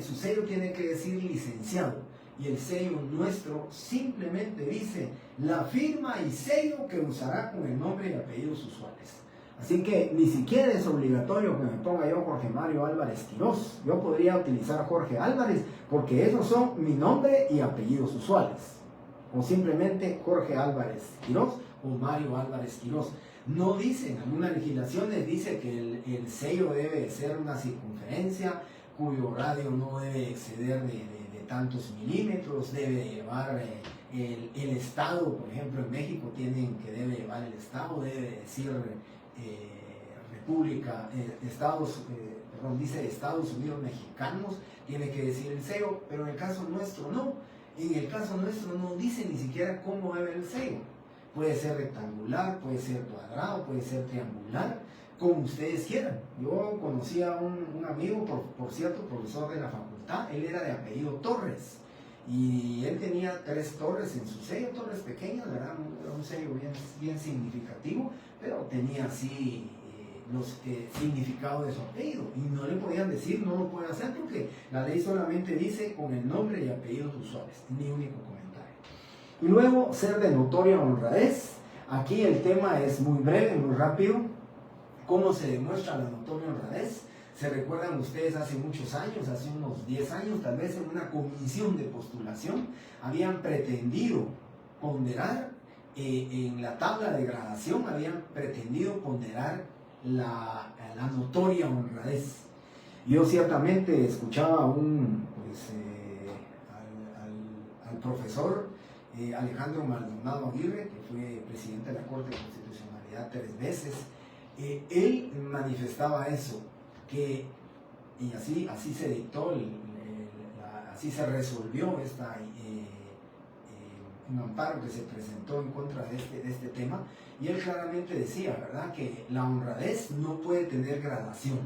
su sello tiene que decir licenciado. Y el sello nuestro simplemente dice la firma y sello que usará con el nombre y apellidos usuales. Así que ni siquiera es obligatorio que me ponga yo Jorge Mario Álvarez Quirós. Yo podría utilizar Jorge Álvarez porque esos son mi nombre y apellidos usuales. O simplemente Jorge Álvarez Quirós o Mario Álvarez Quirós. No dicen, algunas legislaciones dice que el sello debe ser una circunferencia cuyo radio no debe exceder de tantos milímetros, debe llevar el estado, por ejemplo en México debe llevar el estado, debe decir dice Estados Unidos Mexicanos, tiene que decir el sello, pero en el caso nuestro no. En el caso nuestro no dice ni siquiera cómo debe el sello. Puede ser rectangular, puede ser cuadrado, puede ser triangular, como ustedes quieran. Yo conocí a un amigo, por cierto, profesor de la facultad, él era de apellido Torres, y él tenía 3 torres en su sello, torres pequeñas, ¿verdad? Era un sello bien significativo, pero tenía así los significados de su apellido, y no le podían decir, no lo puede hacer, porque la ley solamente dice con el nombre y apellidos usuales, ni único comentario. Y luego, ser de notoria honradez. Aquí el tema es muy breve, muy rápido. ¿Cómo se demuestra la notoria honradez? Se recuerdan ustedes hace muchos años, hace unos 10 años, tal vez en una comisión de postulación, habían pretendido ponderar, en la tabla de gradación, habían pretendido ponderar la notoria honradez. Yo ciertamente escuchaba al profesor Alejandro Maldonado Aguirre, que fue presidente de la Corte de Constitucionalidad 3 veces. Él manifestaba eso, y así se dictó, así se resolvió un amparo que se presentó en contra de este tema, y él claramente decía, ¿verdad?, que la honradez no puede tener gradación.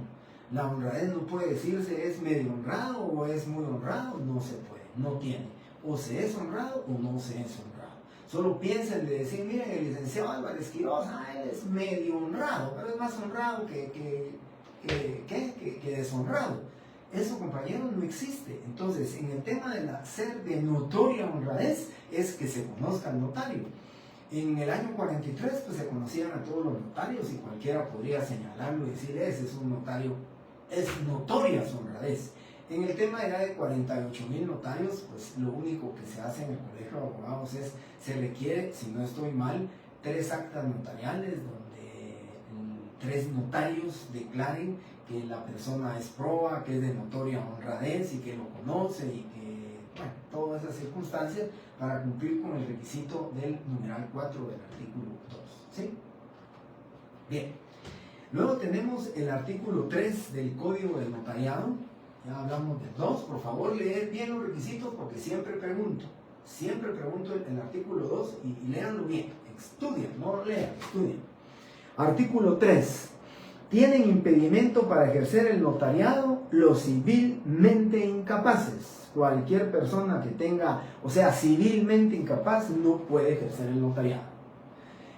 La honradez no puede decirse es medio honrado o es muy honrado, no se puede, no tiene. O se es honrado o no se es honrado. Solo piensen de decir, miren, el licenciado Álvarez Quirós, él es medio honrado, pero es más honrado que deshonrado. Eso, compañeros, no existe. Entonces, en el tema de ser de notoria honradez, es que se conozca al notario. En el año 43, pues se conocían a todos los notarios y cualquiera podría señalarlo y decir, ese es un notario, es notoria su honradez. En el tema ya de 48,000 notarios, pues lo único que se hace en el Colegio de Abogados se requiere, si no estoy mal, 3 actas notariales donde 3 notarios declaren que la persona es proba, que es de notoria honradez y que lo conoce y que, bueno, todas esas circunstancias para cumplir con el requisito del numeral 4 del artículo 2. ¿Sí? Bien. Luego tenemos el artículo 3 del Código del Notariado. Ya hablamos del 2. Por favor, leed bien los requisitos porque siempre pregunto el artículo 2 y léanlo bien. Estudien, no lo lean, estudien. Artículo 3. Tienen impedimento para ejercer el notariado los civilmente incapaces. Cualquier persona que tenga, o sea, civilmente incapaz, no puede ejercer el notariado.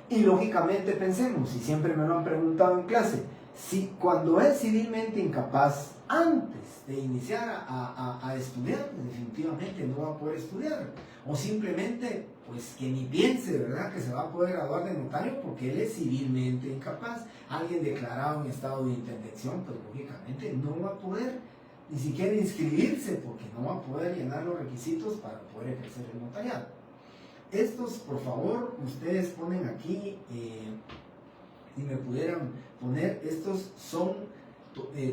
Y lógicamente pensemos, y siempre me lo han preguntado en clase, si cuando es civilmente incapaz, antes de iniciar a estudiar, definitivamente no va a poder estudiar. O simplemente, pues que ni piense, ¿verdad?, que se va a poder graduar de notario porque él es civilmente incapaz. Alguien declarado en estado de interdicción, pues lógicamente no va a poder ni siquiera inscribirse porque no va a poder llenar los requisitos para poder ejercer el notariado. Estos, por favor, ustedes ponen aquí, y me pudieran poner, estos son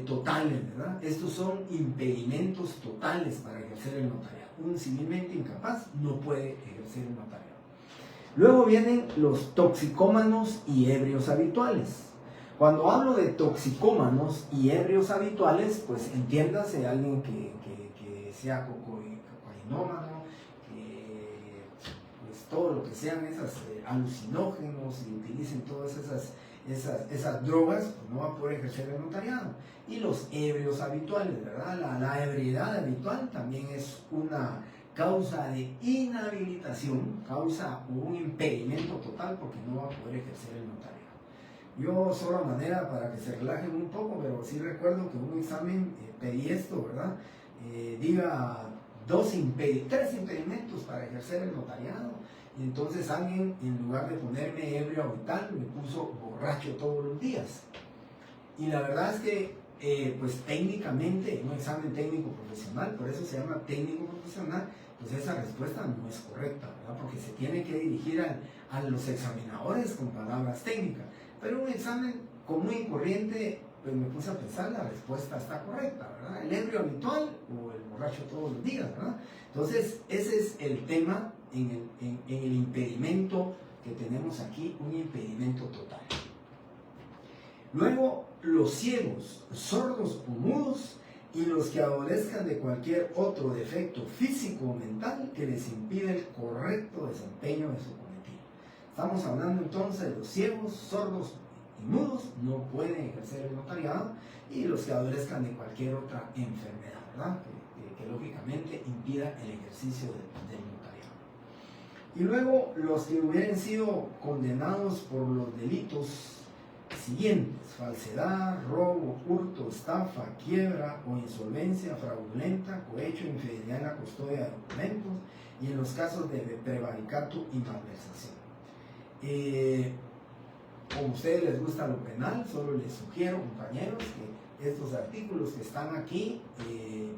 totales, ¿verdad? Estos son impedimentos totales para ejercer el notariado. Un civilmente incapaz no puede ejercer el notariado. Luego vienen los toxicómanos y ebrios habituales. Cuando hablo de toxicómanos y ebrios habituales, pues entiéndase alguien que sea cocainómano, pues todo lo que sean esas alucinógenos y utilicen todas esas drogas, pues no va a poder ejercer el notariado. Y los ebrios habituales, ¿verdad? La ebriedad habitual también es una causa de inhabilitación, causa un impedimento total porque no va a poder ejercer el notariado. Yo solo a manera para que se relajen un poco, pero sí recuerdo que en un examen pedí esto, ¿verdad? Diga 3 impedimentos para ejercer el notariado. Y entonces alguien, en lugar de ponerme ebrio habitual, me puso borracho todos los días. Y la verdad es que, pues técnicamente, en un examen técnico profesional, por eso se llama técnico profesional, pues esa respuesta no es correcta, ¿verdad? Porque se tiene que dirigir a los examinadores con palabras técnicas. Pero un examen común y corriente, pues me puse a pensar, la respuesta está correcta, ¿verdad? El ebrio habitual o el borracho todos los días, ¿verdad? Entonces, ese es el tema en el impedimento que tenemos aquí, un impedimento total. Luego, los ciegos, sordos o mudos y los que adolezcan de cualquier otro defecto físico o mental que les impide el correcto desempeño de su cometido. Estamos hablando entonces de los ciegos, sordos y mudos, no pueden ejercer el notariado, y los que adolezcan de cualquier otra enfermedad, ¿verdad? Que lógicamente impida el ejercicio del notariado. Y luego los que hubieran sido condenados por los delitos siguientes: falsedad, robo, hurto, estafa, quiebra o insolvencia fraudulenta, cohecho, infidelidad en la custodia de documentos, y en los casos de prevaricato y malversación. Como a ustedes les gusta lo penal, solo les sugiero, compañeros, que estos artículos que están aquí,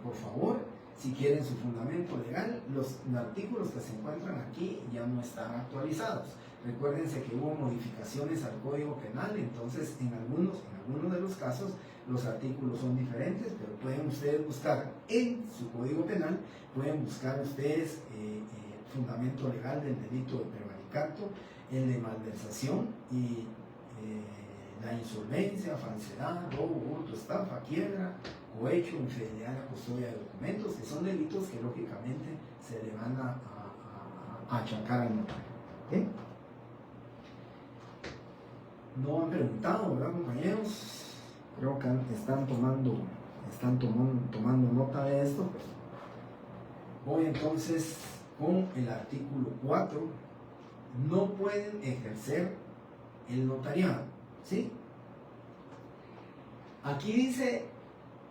por favor, si quieren su fundamento legal, los artículos que se encuentran aquí ya no están actualizados. Recuérdense que hubo modificaciones al Código Penal, entonces en algunos de los casos los artículos son diferentes, pero pueden ustedes buscar en su Código Penal, pueden buscar ustedes fundamento legal del delito de prevaricato, el de malversación y la insolvencia, falsedad, robo, hurto, estafa, quiebra, cohecho, infidelidad en la custodia de documentos, que son delitos que lógicamente se le van a achacar al notario. ¿Okay? No han preguntado, ¿verdad, compañeros? Creo que están tomando nota de esto. Voy entonces con el artículo 4. No pueden ejercer el notariado, ¿sí? Aquí dice,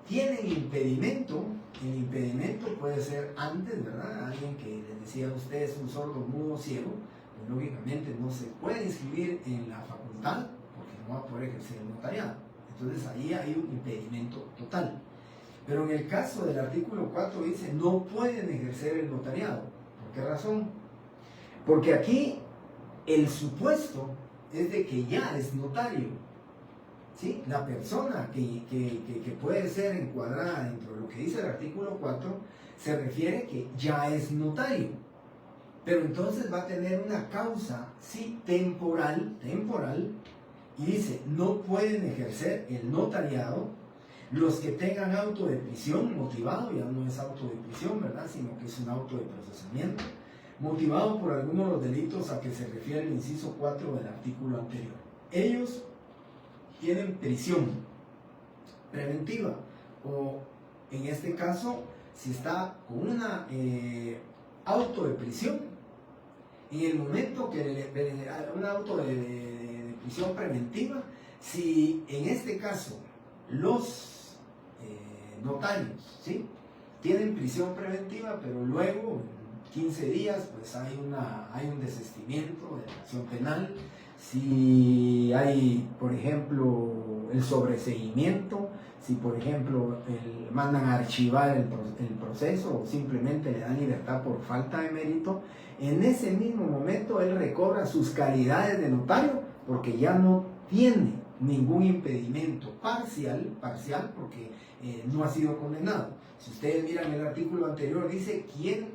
tienen impedimento. El impedimento puede ser antes, ¿verdad? Alguien que les decía a ustedes, un sordo, mudo, ciego, pues lógicamente no se puede inscribir en la facultad porque no va a poder ejercer el notariado. Entonces ahí hay un impedimento total. Pero en el caso del artículo 4 dice, no pueden ejercer el notariado. ¿Por qué razón? Porque aquí el supuesto es de que ya es notario, ¿sí? La persona que puede ser encuadrada dentro de lo que dice el artículo 4 se refiere que ya es notario, pero entonces va a tener una causa, sí, temporal, Y dice, no pueden ejercer el notariado los que tengan auto de prisión motivado, ya no es auto de prisión, ¿verdad?, sino que es un auto de procesamiento, motivado por alguno de los delitos a que se refiere el inciso 4 del artículo anterior. Ellos tienen prisión preventiva, o en este caso, si está con una auto de prisión, en el momento que un auto de prisión preventiva, si en este caso los notarios, ¿sí?, tienen prisión preventiva, pero luego en 15 días pues hay un desistimiento de la acción penal, si hay, por ejemplo, el sobreseguimiento, si por ejemplo mandan a archivar el proceso o simplemente le dan libertad por falta de mérito, en ese mismo momento él recobra sus calidades de notario porque ya no tiene ningún impedimento parcial porque no ha sido condenado. Si ustedes miran el artículo anterior, dice quién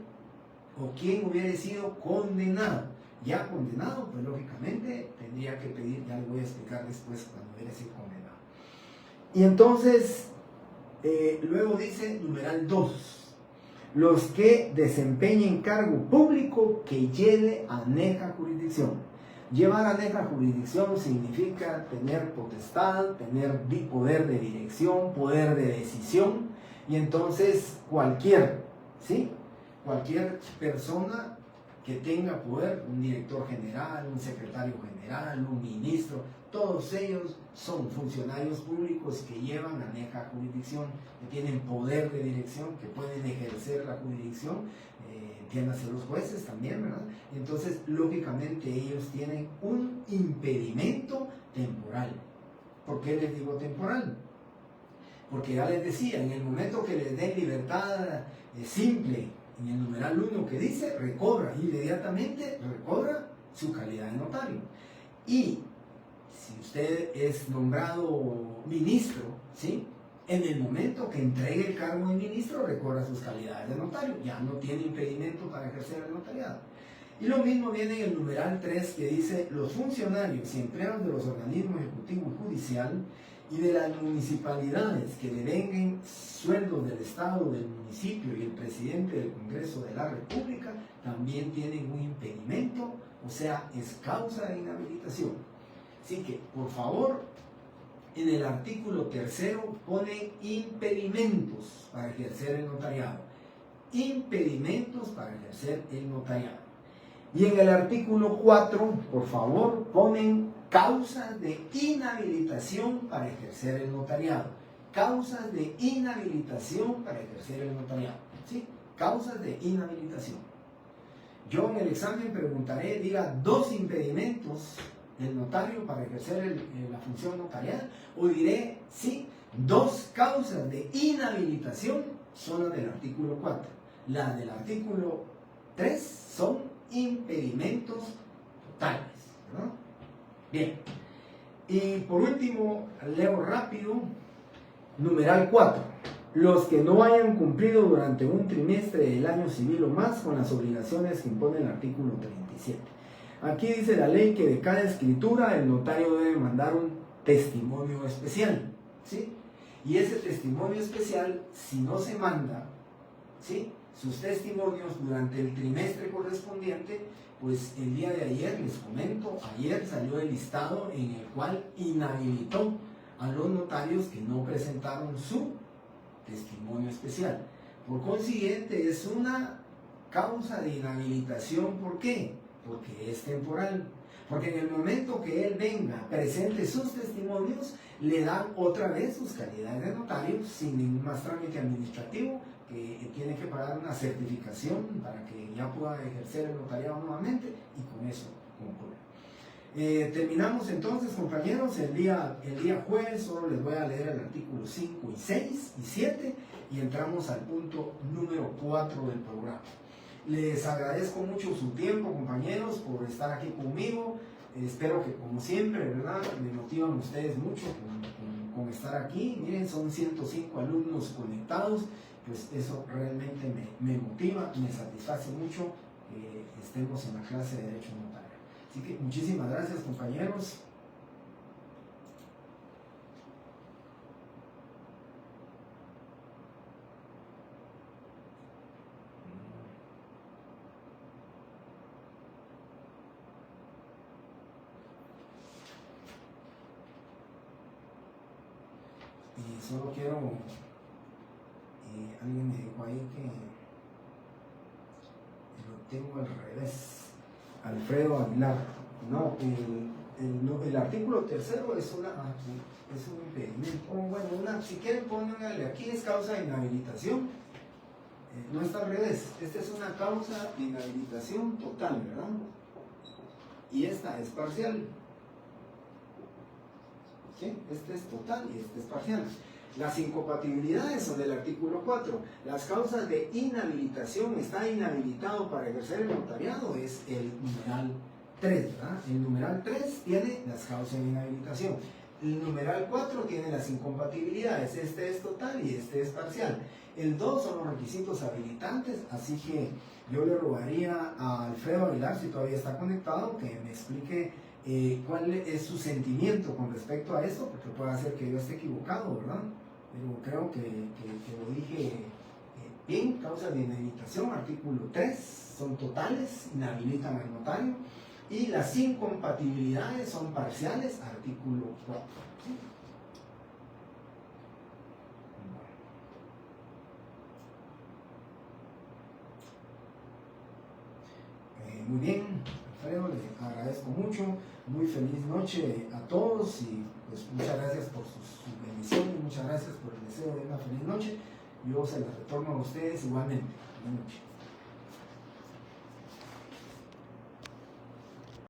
hubiera sido condenado. Ya condenado, pues lógicamente tendría que pedir, ya les voy a explicar después cuando hubiera sido condenado. Y entonces, luego dice numeral 2, los que desempeñen cargo público que lleve aneja jurisdicción. Llevar aneja jurisdicción significa tener potestad, tener poder de dirección, poder de decisión, y entonces cualquier persona que tenga poder, un director general, un secretario general, un ministro, todos ellos son funcionarios públicos que llevan aneja jurisdicción, que tienen poder de dirección, que pueden ejercer la jurisdicción, entiéndase los jueces también, ¿verdad? Entonces, lógicamente ellos tienen un impedimento temporal. ¿Por qué les digo temporal? Porque ya les decía, en el momento que les den libertad simple, en el numeral 1 que dice, inmediatamente recobra su calidad de notario. Y si usted es nombrado ministro, ¿sí?, en el momento que entregue el cargo de ministro, recobra sus calidades de notario, ya no tiene impedimento para ejercer el notariado. Y lo mismo viene en el numeral 3 que dice, los funcionarios y empleados de los organismos ejecutivo y judicial y de las municipalidades que devenguen sueldos del Estado, del municipio y el presidente del Congreso de la República también tienen un impedimento, o sea, es causa de inhabilitación. Así que, por favor, en el artículo 3 pone impedimentos para ejercer el notariado. Impedimentos para ejercer el notariado. Y en el artículo 4, por favor, ponen causas de inhabilitación para ejercer el notariado. Causas de inhabilitación para ejercer el notariado. ¿Sí? Causas de inhabilitación. Yo en el examen preguntaré, diga 2 impedimentos del notario para ejercer la función notarial, o diré, sí, 2 causas de inhabilitación son las del artículo 4. Las del artículo 3 son impedimentos totales, ¿no? Bien. Y por último, leo rápido, numeral 4. Los que no hayan cumplido durante un trimestre del año civil o más con las obligaciones que impone el artículo 37. Aquí dice la ley que de cada escritura el notario debe mandar un testimonio especial, ¿sí? Y ese testimonio especial, si no se manda, ¿sí?, sus testimonios durante el trimestre correspondiente, pues el día de ayer, les comento, ayer salió el listado en el cual inhabilitó a los notarios que no presentaron su testimonio especial. Por consiguiente, es una causa de inhabilitación. ¿Por qué? Porque es temporal. Porque en el momento que él venga, presente sus testimonios, le dan otra vez sus calidades de notario sin ningún más trámite administrativo, que tiene que pagar una certificación para que ya pueda ejercer el notariado nuevamente, y con eso concluye. Terminamos entonces, compañeros, el día jueves. Solo les voy a leer el artículo 5 y 6 y 7 y entramos al punto número 4 del programa. Les agradezco mucho su tiempo, compañeros, por estar aquí conmigo. Espero que, como siempre, ¿verdad?, me motivan ustedes mucho con estar aquí. Miren, son 105 alumnos conectados, pues eso realmente me motiva, me satisface mucho que estemos en la clase de Derecho Notario. Así que muchísimas gracias, compañeros. Y solo quiero, alguien me dijo ahí que lo tengo al revés, Alfredo Aguilar. No, el artículo tercero es es un impedimento. Bueno, si quieren pónganle aquí, es causa de inhabilitación. No está al revés, esta es una causa de inhabilitación total, ¿verdad? Y esta es parcial. ¿Sí? Este es total y este es parcial. Las incompatibilidades son del artículo 4. Las causas de inhabilitación, está inhabilitado para ejercer el notariado, es el numeral 3, ¿verdad? El numeral 3 tiene las causas de inhabilitación. El numeral 4 tiene las incompatibilidades, este es total y este es parcial. El 2 son los requisitos habilitantes, así que yo le rogaría a Alfredo Aguilar, si todavía está conectado, que me explique cuál es su sentimiento con respecto a esto, porque puede ser que yo esté equivocado, ¿verdad? Pero creo que lo dije bien. Causas de inhabilitación, artículo 3, son totales, inhabilitan al notario, y las incompatibilidades son parciales, artículo 4. ¿Sí? Muy bien, Alfredo, le agradezco mucho, muy feliz noche a todos y pues muchas gracias por su bendición y muchas gracias por el deseo de una feliz noche. Yo se la retorno a ustedes igualmente. Buenas noches.